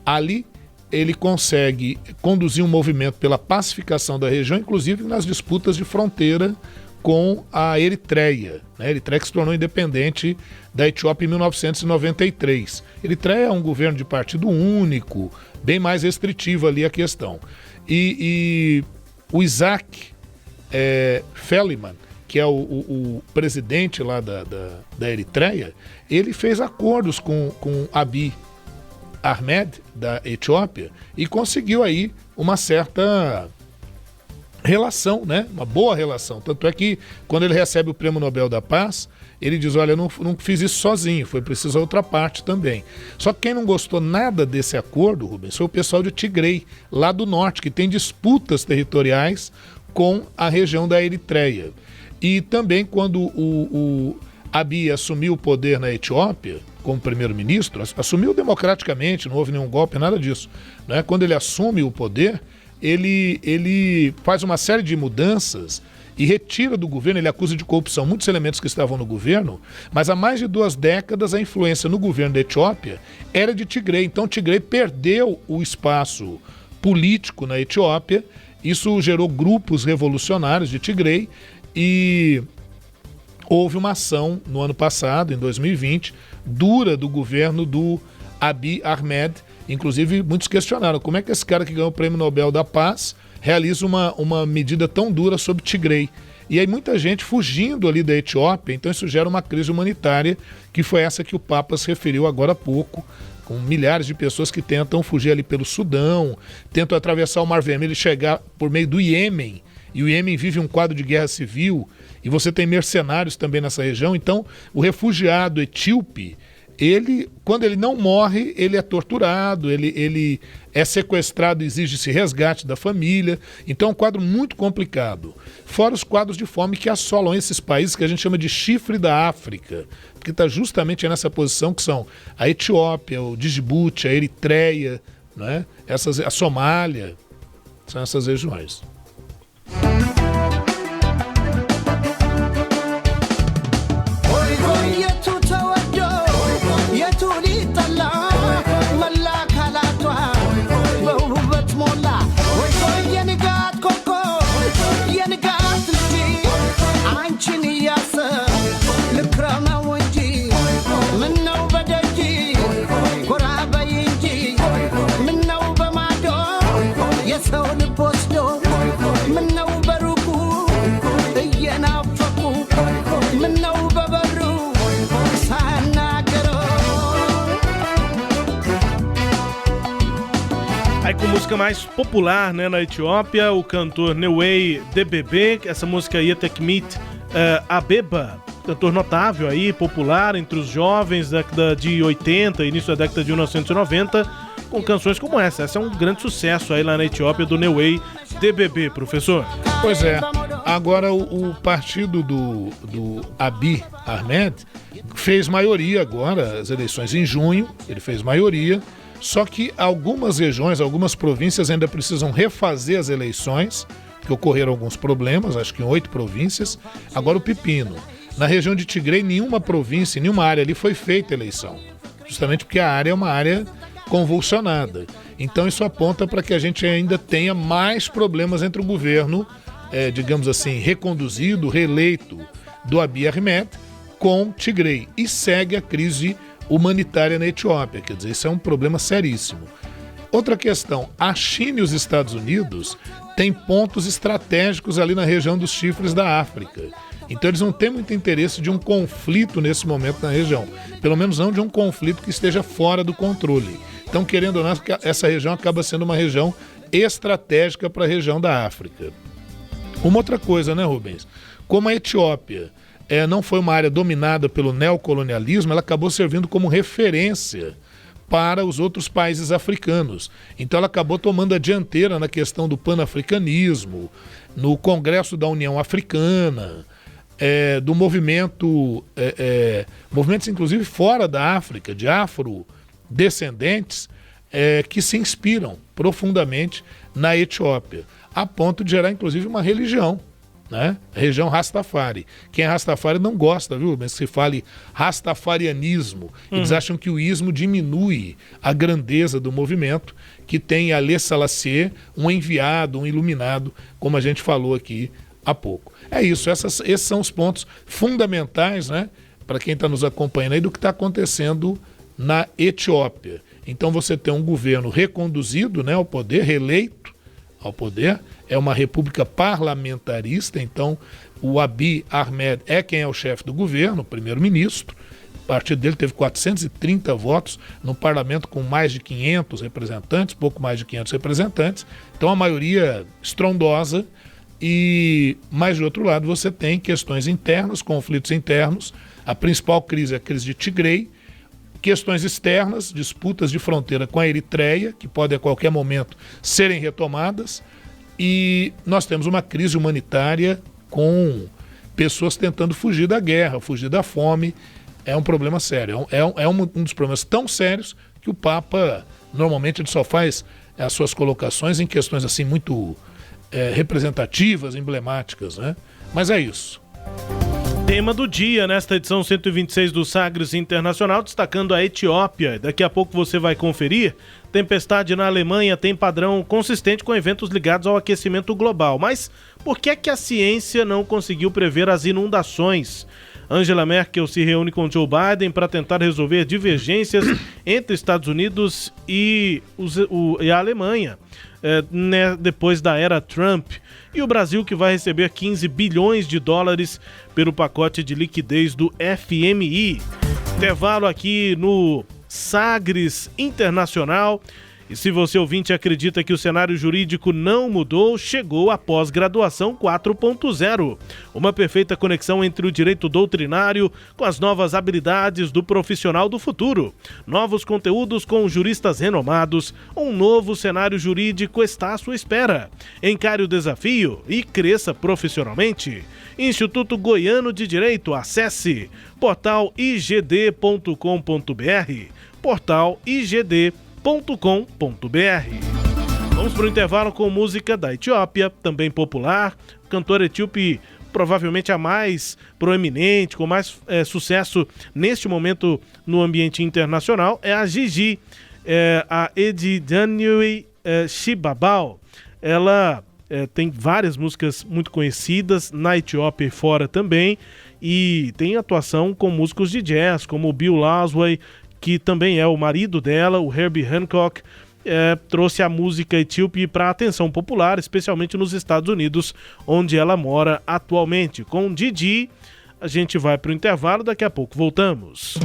Ali, ele consegue conduzir um movimento pela pacificação da região, inclusive nas disputas de fronteira com a Eritreia, né? A Eritreia que se tornou independente da Etiópia em 1993. Eritreia é um governo de partido único, bem mais restritivo ali a questão. E o Isaac Feliman, que é o presidente lá da Eritreia, ele fez acordos com Abiy Ahmed, da Etiópia, e conseguiu aí uma certa relação, né? Uma boa relação. Tanto é que, quando ele recebe o Prêmio Nobel da Paz, ele diz, olha, eu não fiz isso sozinho, foi preciso a outra parte também. Só que quem não gostou nada desse acordo, Rubens, foi o pessoal de Tigray, lá do norte, que tem disputas territoriais com a região da Eritreia. E também quando o Abiy assumiu o poder na Etiópia, como primeiro-ministro, assumiu democraticamente, não houve nenhum golpe, nada disso, né? Quando ele assume o poder, ele faz uma série de mudanças e retira do governo, ele acusa de corrupção muitos elementos que estavam no governo, mas há mais de 2 décadas a influência no governo da Etiópia era de Tigray. Então Tigray perdeu o espaço político na Etiópia, isso gerou grupos revolucionários de Tigray e houve uma ação no ano passado, em 2020, dura do governo do Abiy Ahmed. Inclusive, muitos questionaram como é que esse cara que ganhou o Prêmio Nobel da Paz realiza uma medida tão dura sobre Tigray. E aí muita gente fugindo ali da Etiópia, então isso gera uma crise humanitária, que foi essa que o Papa se referiu agora há pouco, com milhares de pessoas que tentam fugir ali pelo Sudão, tentam atravessar o Mar Vermelho e chegar por meio do Iêmen. E o Iêmen vive um quadro de guerra civil, e você tem mercenários também nessa região. Então, o refugiado etíope, quando ele não morre, ele é torturado, ele é sequestrado, exige-se resgate da família. Então é um quadro muito complicado. Fora os quadros de fome que assolam esses países que a gente chama de chifre da África, que está justamente nessa posição, que são a Etiópia, o Djibouti, a Eritreia, né? A Somália, são essas regiões. Aí com música mais popular, né, na Etiópia, o cantor Neway DBB, essa música aí, Tekmit Abeba, cantor notável aí, popular entre os jovens da década de 80, início da década de 1990, com canções como essa. Essa é um grande sucesso aí lá na Etiópia do Neway DBB, professor. Pois é. Agora o partido do Abiy Ahmed fez maioria agora, as eleições em junho, ele fez maioria. Só que algumas regiões, algumas províncias ainda precisam refazer as eleições, porque ocorreram alguns problemas, acho que em 8 províncias. Agora o pepino. Na região de Tigray, nenhuma província, nenhuma área ali foi feita eleição. justamente porque a área é uma área convulsionada. Então isso aponta para que a gente ainda tenha mais problemas entre o governo, digamos assim, reconduzido, reeleito do Abiy Ahmed com Tigray. E segue a crise humanitária na Etiópia, quer dizer, isso é um problema seríssimo. Outra questão, a China e os Estados Unidos têm pontos estratégicos ali na região dos chifres da África. Então eles não têm muito interesse de um conflito nesse momento na região. Pelo menos não de um conflito que esteja fora do controle. Então, querendo ou não, essa região acaba sendo uma região estratégica para a região da África. Uma outra coisa, né, Rubens? Como a Etiópia não foi uma área dominada pelo neocolonialismo, ela acabou servindo como referência para os outros países africanos. Então ela acabou tomando a dianteira na questão do panafricanismo, no Congresso da União Africana, do movimento, movimentos inclusive fora da África, de afrodescendentes, que se inspiram profundamente na Etiópia, a ponto de gerar inclusive uma religião, né? A região Rastafari. Quem é Rastafari não gosta, viu? Mas se fale rastafarianismo, eles acham que o ismo diminui a grandeza do movimento, que tem Haile Selassie, um enviado, um iluminado, como a gente falou aqui há pouco. É isso, esses são os pontos fundamentais, né, para quem está nos acompanhando aí, do que está acontecendo na Etiópia. Então você tem um governo reconduzido, né, ao poder, reeleito ao poder, é uma república parlamentarista, então o Abiy Ahmed é quem é o chefe do governo, o primeiro-ministro. O partido dele teve 430 votos no parlamento, com mais de 500 representantes, pouco mais de 500 representantes, então a maioria estrondosa. Mas de outro lado você tem questões internas, conflitos internos. A principal crise é a crise de Tigray, questões externas, disputas de fronteira com a Eritreia, que podem a qualquer momento serem retomadas, e nós temos uma crise humanitária com pessoas tentando fugir da guerra, fugir da fome. É um problema sério, é um dos problemas tão sérios que o Papa normalmente ele só faz as suas colocações em questões assim muito representativas, emblemáticas, né? Mas é isso. Tema do dia nesta edição 126 do Sagres Internacional, destacando a Etiópia. Daqui a pouco você vai conferir. Tempestade na Alemanha tem padrão consistente com eventos ligados ao aquecimento global. Mas por que é que a ciência não conseguiu prever as inundações? Angela Merkel se reúne com Joe Biden para tentar resolver divergências entre Estados Unidos e a Alemanha, depois da era Trump. E o Brasil, que vai receber 15 bilhões de dólares pelo pacote de liquidez do FMI. Intervalo aqui no Sagres Internacional. E se você, ouvinte, acredita que o cenário jurídico não mudou, chegou a pós-graduação 4.0. Uma perfeita conexão entre o direito doutrinário com as novas habilidades do profissional do futuro. Novos conteúdos com juristas renomados. Um novo cenário jurídico está à sua espera. Encare o desafio e cresça profissionalmente. Instituto Goiano de Direito, acesse portal igd.com.br. Portal igd.com.br. Vamos para o intervalo com música da Etiópia, também popular, cantora etíope provavelmente a mais proeminente, com mais sucesso neste momento no ambiente internacional, é a Gigi, a Edidanui Shibabal. Ela tem várias músicas muito conhecidas na Etiópia e fora também, e tem atuação com músicos de jazz, como o Bill Lasway, que também é o marido dela, o Herbie Hancock, trouxe a música etíope para a atenção popular, especialmente nos Estados Unidos, onde ela mora atualmente. Com Didi, a gente vai para o intervalo, daqui a pouco voltamos.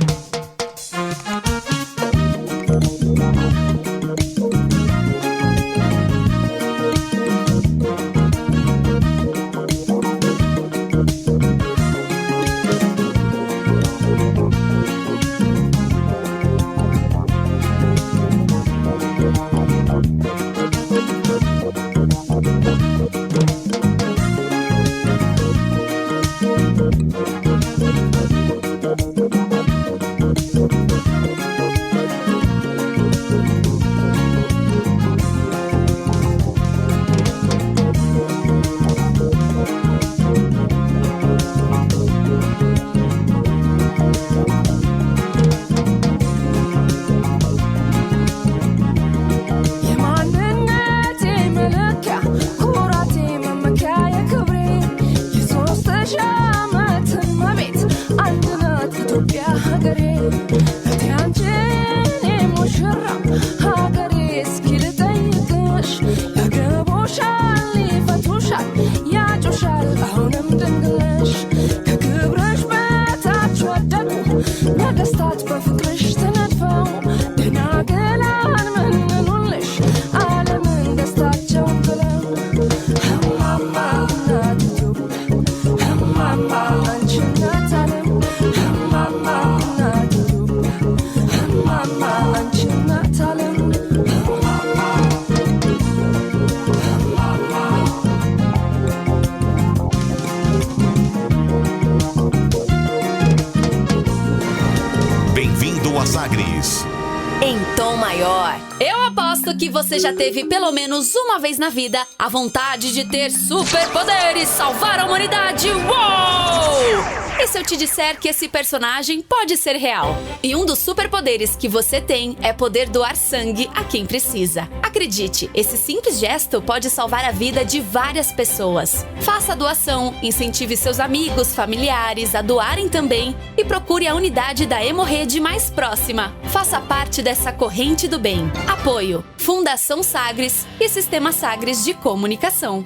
em tom maior. Eu aposto que você já teve pelo menos uma vez na vida a vontade de ter superpoderes, salvar a humanidade. Uou! E se eu te disser que esse personagem pode ser real? E um dos superpoderes que você tem é poder doar sangue a quem precisa. Acredite, esse simples gesto pode salvar a vida de várias pessoas. Faça a doação, incentive seus amigos, familiares a doarem também e procure a unidade da Hemorrede mais próxima. Faça parte dessa corrente do bem. Apoio: Fundação Sagres e Sistema Sagres de Comunicação.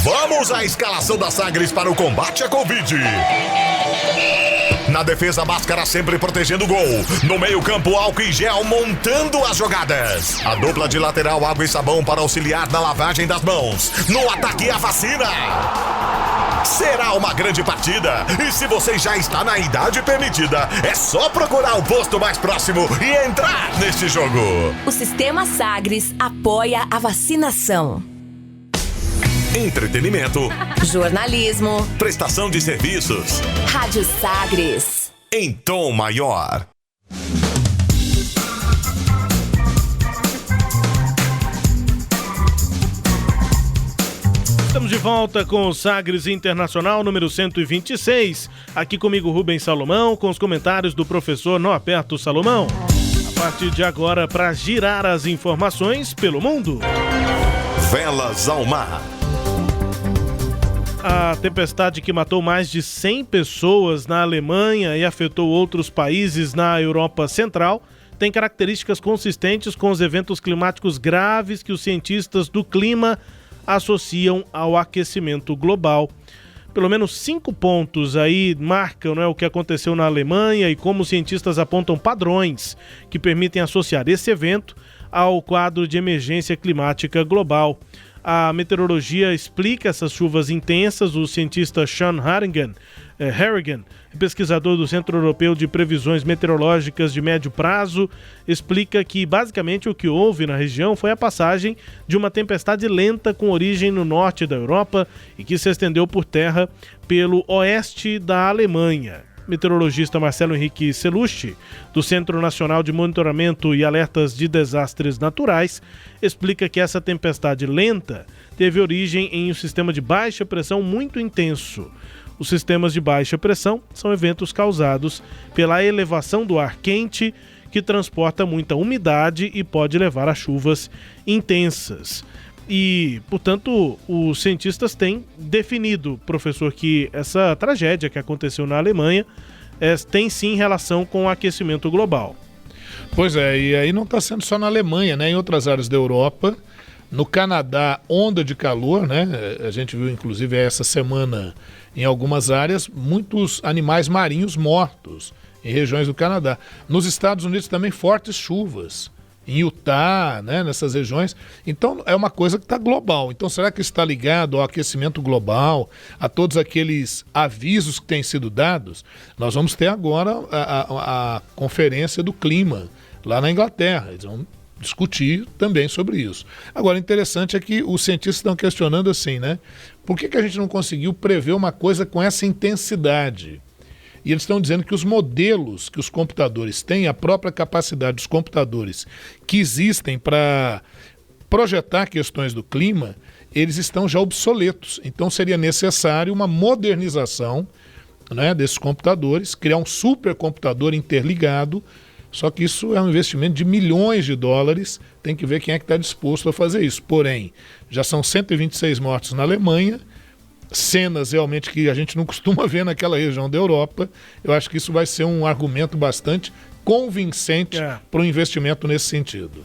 Vamos à escalação da Sagres para o combate à Covid. Na defesa, Máscara sempre protegendo o gol. No meio-campo, álcool e gel montando as jogadas. A dupla de lateral, água e sabão para auxiliar na lavagem das mãos. No ataque, a vacina. Será uma grande partida. E se você já está na idade permitida, é só procurar o posto mais próximo e entrar neste jogo. O Sistema Sagres apoia a vacinação. Entretenimento, Jornalismo, prestação de serviços, Rádio Sagres, em tom maior. Estamos de volta com o Sagres Internacional número 126. Aqui comigo Rubens Salomão, com os comentários do professor Norberto Salomão. A partir de agora, para girar as informações pelo mundo. Velas ao mar. A tempestade que matou mais de 100 pessoas na Alemanha e afetou outros países na Europa Central tem características consistentes com os eventos climáticos graves que os cientistas do clima associam ao aquecimento global. Pelo menos 5 pontos aí marcam, né, o que aconteceu na Alemanha e como os cientistas apontam padrões que permitem associar esse evento ao quadro de emergência climática global. A meteorologia explica essas chuvas intensas. O cientista Sean Harrigan, pesquisador do Centro Europeu de Previsões Meteorológicas de Médio Prazo, explica que basicamente o que houve na região foi a passagem de uma tempestade lenta com origem no norte da Europa e que se estendeu por terra pelo oeste da Alemanha. Meteorologista Marcelo Henrique Celucci, do Centro Nacional de Monitoramento e Alertas de Desastres Naturais, explica que essa tempestade lenta teve origem em um sistema de baixa pressão muito intenso. Os sistemas de baixa pressão são eventos causados pela elevação do ar quente que transporta muita umidade e pode levar a chuvas intensas. E, portanto, os cientistas têm definido, professor, que essa tragédia que aconteceu na Alemanha tem sim relação com o aquecimento global. Pois é, e aí não está sendo só na Alemanha, né? Em outras áreas da Europa, no Canadá, onda de calor, né? A gente viu, inclusive, essa semana, em algumas áreas, muitos animais marinhos mortos em regiões do Canadá. Nos Estados Unidos também fortes chuvas. Em Utah, né, nessas regiões. Então é uma coisa que está global. Então será que está ligado ao aquecimento global, a todos aqueles avisos que têm sido dados? Nós vamos ter agora a conferência do clima lá na Inglaterra. Eles vão discutir também sobre isso. Agora, interessante é que os cientistas estão questionando assim, né? Por que a gente não conseguiu prever uma coisa com essa intensidade? E eles estão dizendo que os modelos que os computadores têm, a própria capacidade dos computadores que existem para projetar questões do clima, eles estão já obsoletos. Então seria necessário uma modernização, né, desses computadores, criar um supercomputador interligado, só que isso é um investimento de milhões de dólares, tem que ver quem é que está disposto a fazer isso. Porém, já são 126 mortos na Alemanha, cenas realmente que a gente não costuma ver naquela região da Europa. Eu acho que isso vai ser um argumento bastante convincente para o investimento nesse sentido.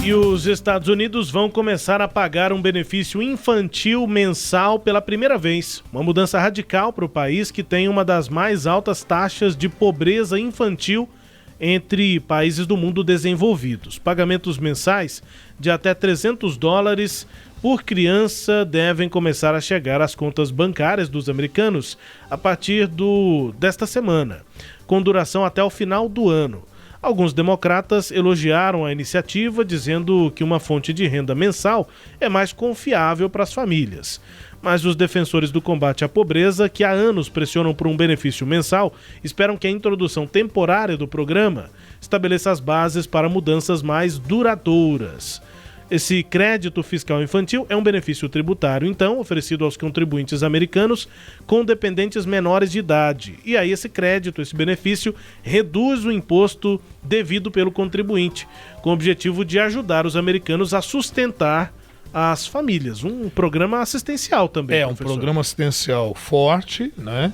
E os Estados Unidos vão começar a pagar um benefício infantil mensal pela primeira vez. Uma mudança radical para o país que tem uma das mais altas taxas de pobreza infantil entre países do mundo desenvolvidos. Pagamentos mensais de até $300 por criança devem começar a chegar às contas bancárias dos americanos a partir desta semana, com duração até o final do ano. Alguns democratas elogiaram a iniciativa, dizendo que uma fonte de renda mensal é mais confiável para as famílias. Mas os defensores do combate à pobreza, que há anos pressionam por um benefício mensal, esperam que a introdução temporária do programa estabeleça as bases para mudanças mais duradouras. Esse crédito fiscal infantil é um benefício tributário, então, oferecido aos contribuintes americanos com dependentes menores de idade. E aí esse crédito, esse benefício, reduz o imposto devido pelo contribuinte, com o objetivo de ajudar os americanos a sustentar as famílias. Um programa assistencial também, professor. Um programa assistencial forte, né?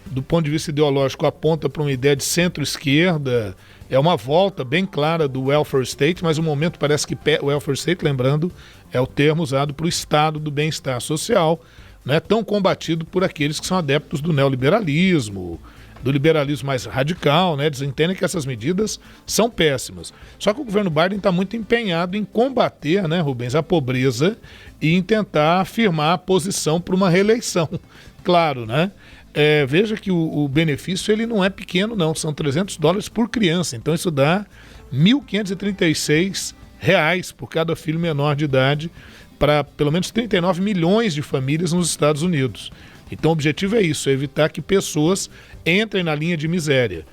Do ponto de vista ideológico, aponta para uma ideia de centro-esquerda. É uma volta bem clara do welfare state, mas o momento parece que o welfare state, lembrando, é o termo usado para o estado do bem-estar social, né, tão combatido por aqueles que são adeptos do neoliberalismo, do liberalismo mais radical, né, eles entendem que essas medidas são péssimas. Só que o governo Biden está muito empenhado em combater, né, Rubens, a pobreza e em tentar afirmar a posição para uma reeleição. Claro, né? Veja que o benefício ele não é pequeno, não. São $300 por criança. Então isso dá R$1.536 por cada filho menor de idade para pelo menos 39 milhões de famílias nos Estados Unidos. Então o objetivo é isso, é evitar que pessoas entrem na linha de miséria.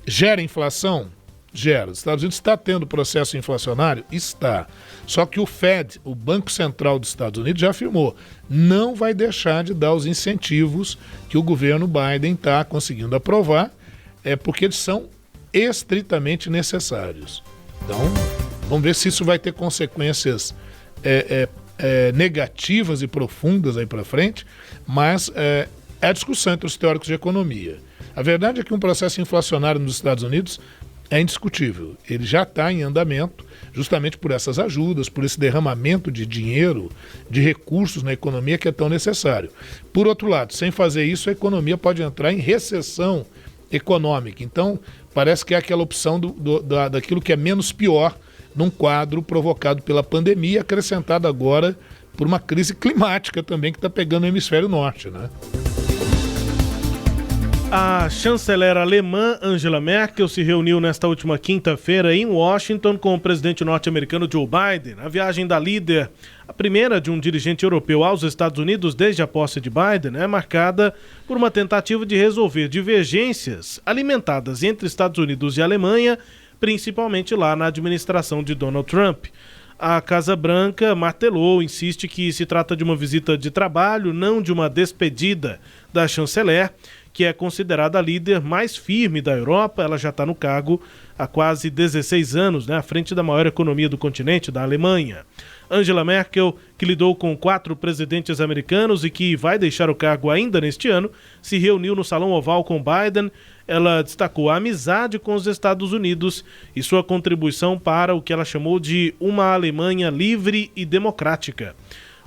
Gera inflação? Gera. Os Estados Unidos está tendo processo inflacionário? Está. Só que o Fed, o Banco Central dos Estados Unidos, já afirmou, não vai deixar de dar os incentivos que o governo Biden está conseguindo aprovar, porque eles são estritamente necessários. Então, vamos ver se isso vai ter consequências negativas e profundas aí para frente, mas é a discussão entre os teóricos de economia. A verdade é que um processo inflacionário nos Estados Unidos é indiscutível. Ele já está em andamento, justamente por essas ajudas, por esse derramamento de dinheiro, de recursos na economia que é tão necessário. Por outro lado, sem fazer isso, a economia pode entrar em recessão econômica. Então, parece que é aquela opção daquilo que é menos pior num quadro provocado pela pandemia, acrescentado agora por uma crise climática também que está pegando o hemisfério norte, né? A chanceler alemã Angela Merkel se reuniu nesta última quinta-feira em Washington com o presidente norte-americano Joe Biden. A viagem da líder, a primeira de um dirigente europeu aos Estados Unidos desde a posse de Biden, é marcada por uma tentativa de resolver divergências alimentadas entre Estados Unidos e Alemanha, principalmente lá na administração de Donald Trump. A Casa Branca martelou, insiste que se trata de uma visita de trabalho, não de uma despedida da chanceler, que é considerada a líder mais firme da Europa. Ela já está no cargo há quase 16 anos, né, à frente da maior economia do continente, da Alemanha. Angela Merkel, que lidou com 4 presidentes americanos e que vai deixar o cargo ainda neste ano, se reuniu no Salão Oval com Biden. Ela destacou a amizade com os Estados Unidos e sua contribuição para o que ela chamou de uma Alemanha livre e democrática.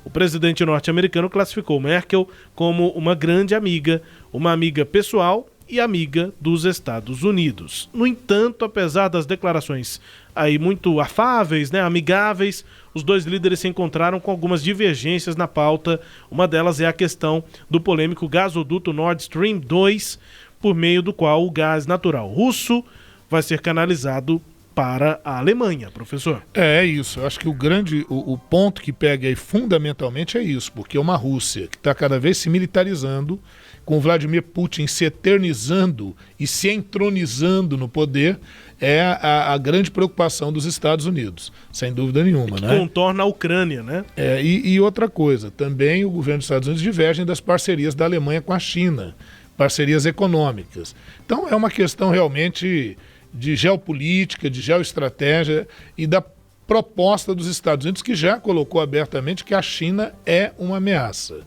O presidente norte-americano classificou Merkel como uma grande amiga, uma amiga pessoal e amiga dos Estados Unidos. No entanto, apesar das declarações aí muito afáveis, né, amigáveis, os dois líderes se encontraram com algumas divergências na pauta. Uma delas é a questão do polêmico gasoduto Nord Stream 2, por meio do qual o gás natural russo vai ser canalizado para a Alemanha, professor. É isso, eu acho que o ponto que pega aí fundamentalmente é isso, porque uma Rússia que está cada vez se militarizando, com Vladimir Putin se eternizando e se entronizando no poder, é a grande preocupação dos Estados Unidos, sem dúvida nenhuma. Que né? contorna a Ucrânia, né? E outra coisa, também o governo dos Estados Unidos diverge das parcerias da Alemanha com a China, parcerias econômicas. Então é uma questão realmente de geopolítica, de geoestratégia e da proposta dos Estados Unidos, que já colocou abertamente que a China é uma ameaça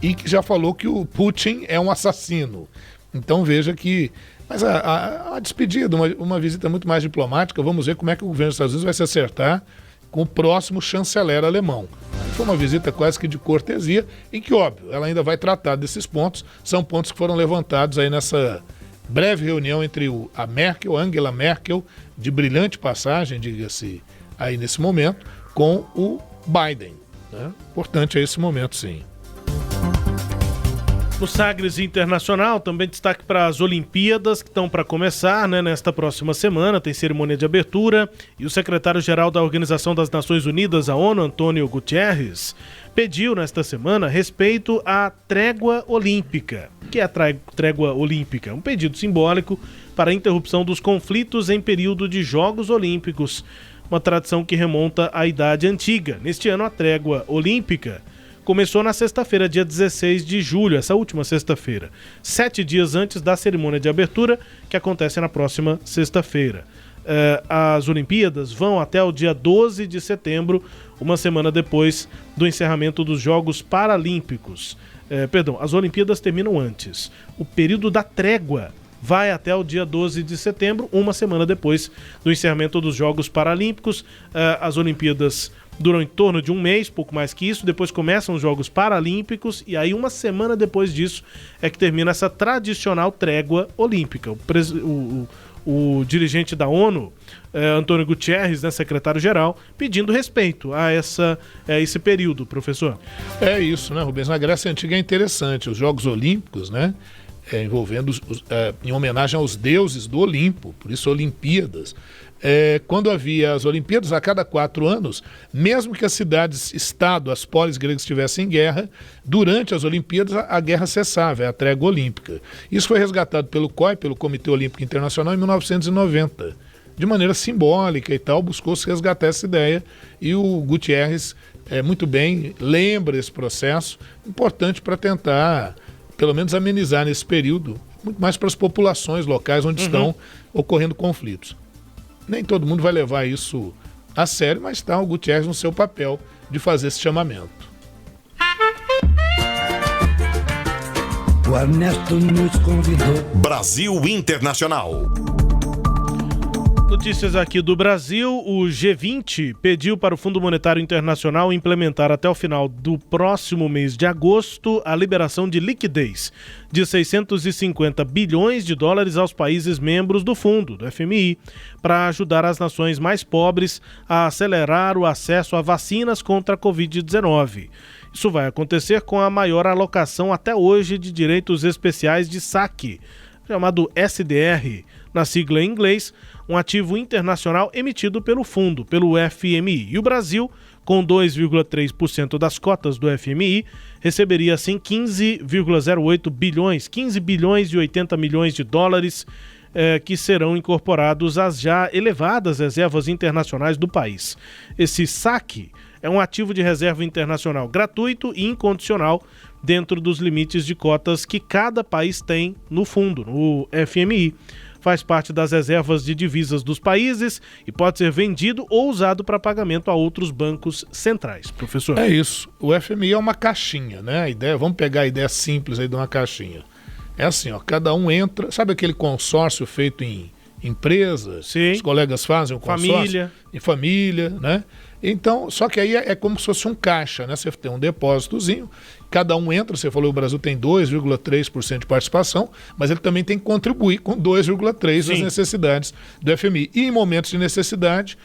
e que já falou que o Putin é um assassino. Então veja que... Mas a despedida, uma visita muito mais diplomática, vamos ver como é que o governo dos Estados Unidos vai se acertar com o próximo chanceler alemão. Foi uma visita quase que de cortesia, em que, óbvio, ela ainda vai tratar desses pontos, são pontos que foram levantados aí nessa breve reunião entre a Angela Merkel, de brilhante passagem, diga-se aí nesse momento, com o Biden. Né? Importante é esse momento, sim. No Sagres Internacional, também destaque para as Olimpíadas, que estão para começar, né, nesta próxima semana, tem cerimônia de abertura, e o secretário-geral da Organização das Nações Unidas, a ONU, Antônio Guterres, pediu nesta semana respeito à trégua olímpica. O que é a trégua olímpica? Um pedido simbólico para a interrupção dos conflitos em período de Jogos Olímpicos, uma tradição que remonta à Idade Antiga. Neste ano, a trégua olímpica começou na sexta-feira, dia 16 de julho, essa última sexta-feira, 7 dias antes da cerimônia de abertura, que acontece na próxima sexta-feira. As Olimpíadas vão até o dia 12 de setembro, uma semana depois do encerramento dos Jogos Paralímpicos. As Olimpíadas terminam antes. O período da trégua vai até o dia 12 de setembro, uma semana depois do encerramento dos Jogos Paralímpicos. As Olimpíadas duram em torno de um mês, pouco mais que isso, depois começam os Jogos Paralímpicos e aí uma semana depois disso é que termina essa tradicional trégua olímpica. O dirigente da ONU, Antônio Guterres, né, secretário-geral, pedindo respeito a esse período, professor. É isso, né, Rubens? Na Grécia Antiga é interessante, os Jogos Olímpicos, né, envolvendo, em homenagem aos deuses do Olimpo, por isso Olimpíadas. Quando havia as Olimpíadas, a cada 4 anos, mesmo que as cidades-estado, as polis gregas estivessem em guerra, durante as Olimpíadas a guerra cessava, é a trégua olímpica. Isso foi resgatado pelo COI, pelo Comitê Olímpico Internacional, em 1990. De maneira simbólica e tal, buscou-se resgatar essa ideia e o Guterres, muito bem, lembra esse processo, importante para tentar, pelo menos, amenizar nesse período, muito mais para as populações locais onde estão ocorrendo conflitos. Nem todo mundo vai levar isso a sério, mas está o Guterres no seu papel de fazer esse chamamento. O Ernesto nos convidou. Brasil Internacional. Notícias aqui do Brasil. O G20 pediu para o Fundo Monetário Internacional implementar até o final do próximo mês de agosto a liberação de liquidez de 650 bilhões de dólares aos países membros do fundo, do FMI, para ajudar as nações mais pobres a acelerar o acesso a vacinas contra a Covid-19. Isso vai acontecer com a maior alocação até hoje de direitos especiais de saque, chamado SDR, na sigla em inglês, um ativo internacional emitido pelo fundo, pelo FMI. E o Brasil, com 2,3% das cotas do FMI, receberia assim 15,08 bilhões, 15 bilhões e 80 milhões de dólares, que serão incorporados às já elevadas reservas internacionais do país. Esse saque é um ativo de reserva internacional gratuito e incondicional dentro dos limites de cotas que cada país tem no fundo, no FMI. Faz parte das reservas de divisas dos países e pode ser vendido ou usado para pagamento a outros bancos centrais. Professor? É isso. O FMI é uma caixinha, né? A ideia, vamos pegar a ideia simples aí de uma caixinha. É assim, ó, cada um entra, sabe aquele consórcio feito em empresas? Sim. Os colegas fazem o consórcio? Família. Em família, né? Então, só que aí é como se fosse um caixa, né? Você tem um depósitozinho, cada um entra, você falou, o Brasil tem 2,3% de participação, mas ele também tem que contribuir com 2,3% das necessidades do FMI. E em momentos de necessidade,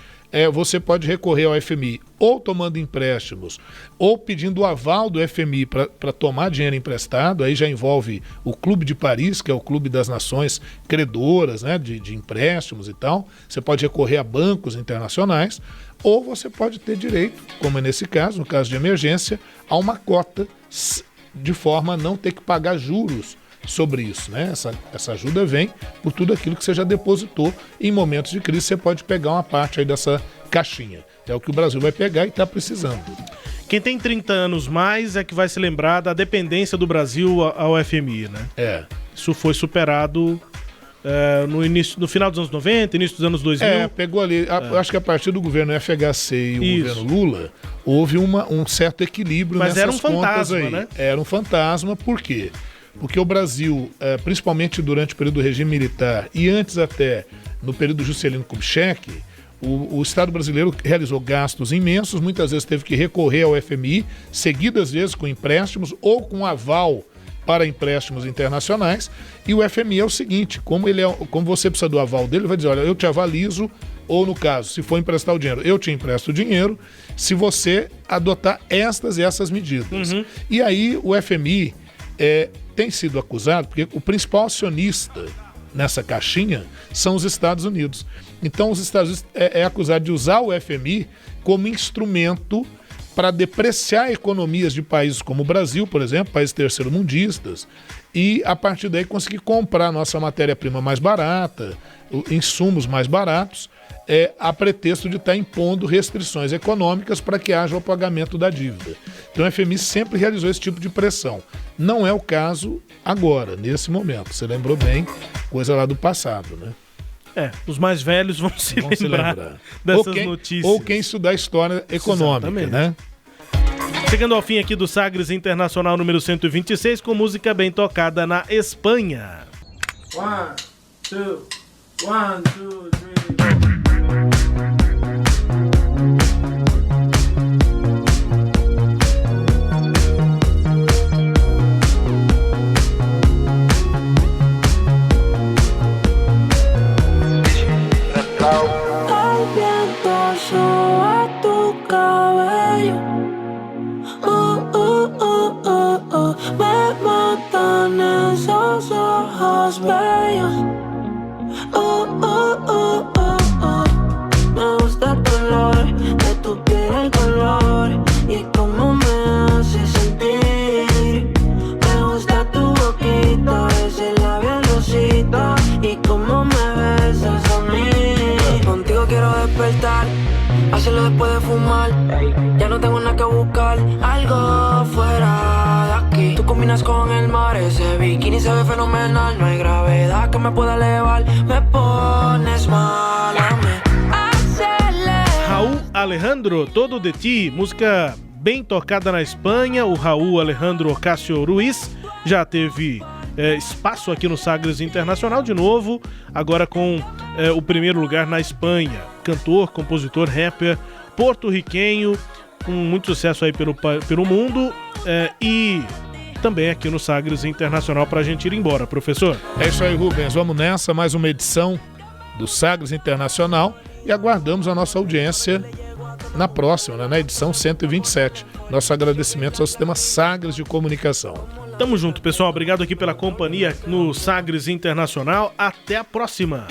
você pode recorrer ao FMI ou tomando empréstimos ou pedindo o aval do FMI para tomar dinheiro emprestado. Aí já envolve o Clube de Paris, que é o clube das nações credoras, né, de empréstimos e tal. Você pode recorrer a bancos internacionais ou você pode ter direito, como é nesse caso, no caso de emergência, a uma cota de forma a não ter que pagar juros sobre isso, né? Essa ajuda vem por tudo aquilo que você já depositou. Em momentos de crise você pode pegar uma parte aí dessa caixinha. É o que o Brasil vai pegar e está precisando. Quem tem 30 anos mais é que vai se lembrar da dependência do Brasil ao FMI, né? Isso foi superado no final dos anos 90, início dos anos 2000. Pegou ali, acho que a partir do governo FHC e o governo Lula, houve um certo equilíbrio nessas contas aí. Né? Era um fantasma, por quê? Porque o Brasil, principalmente durante o período do regime militar e antes até no período Juscelino Kubitschek, o Estado brasileiro realizou gastos imensos, muitas vezes teve que recorrer ao FMI, seguidas vezes com empréstimos ou com aval para empréstimos internacionais. E o FMI é o seguinte, como você precisa do aval dele, ele vai dizer, olha, eu te avalizo, ou no caso, se for emprestar o dinheiro, eu te empresto o dinheiro, se você adotar estas e essas medidas. E aí o FMI tem sido acusado, porque o principal acionista nessa caixinha são os Estados Unidos. Então os Estados Unidos é acusado de usar o FMI como instrumento para depreciar economias de países como o Brasil, por exemplo, países terceiro-mundistas, e a partir daí conseguir comprar nossa matéria-prima mais barata, insumos mais baratos, a pretexto de estar impondo restrições econômicas para que haja o pagamento da dívida. Então o FMI sempre realizou esse tipo de pressão. Não é o caso agora, nesse momento. Você lembrou bem, coisa lá do passado, né? Os mais velhos vão se lembrar dessas notícias. Ou quem estudar história econômica, né? Chegando ao fim aqui do Sagres Internacional número 126, com música bem tocada na Espanha. 1, 2, 1, 2, 3. El viento sobre tu cabello. Me matan esos ojos bellos. Me gusta el color de tu piel, el color y cómo me hace sentir. Me gusta tu boquita, ese labial rosita y cómo me besas a mí. Contigo quiero despertar, hacerlo después de fumar. Ya no tengo nada que buscar, algo fuera de aquí. Tú combinas con el mar, ese bikini se ve fenomenal. No hay gravedad que me pueda elevar, me pones mal a mí. Raul Alejandro, Todo de Ti, música bem tocada na Espanha. O Raul Alejandro Ocasio Ruiz já teve espaço aqui no Sagres Internacional de novo, agora com o primeiro lugar na Espanha. Cantor, compositor, rapper, porto-riquenho, com muito sucesso aí pelo mundo, e também aqui no Sagres Internacional pra gente ir embora, professor. É isso aí, Rubens, vamos nessa, mais uma edição do Sagres Internacional e aguardamos a nossa audiência na próxima, né, na edição 127. Nossos agradecimentos ao Sistema Sagres de Comunicação. Tamo junto, pessoal. Obrigado aqui pela companhia no Sagres Internacional. Até a próxima.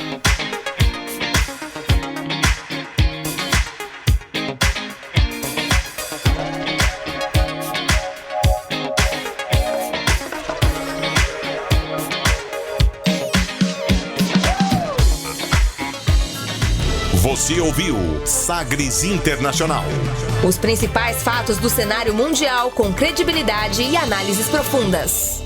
Você ouviu Sagres Internacional. Os principais fatos do cenário mundial com credibilidade e análises profundas.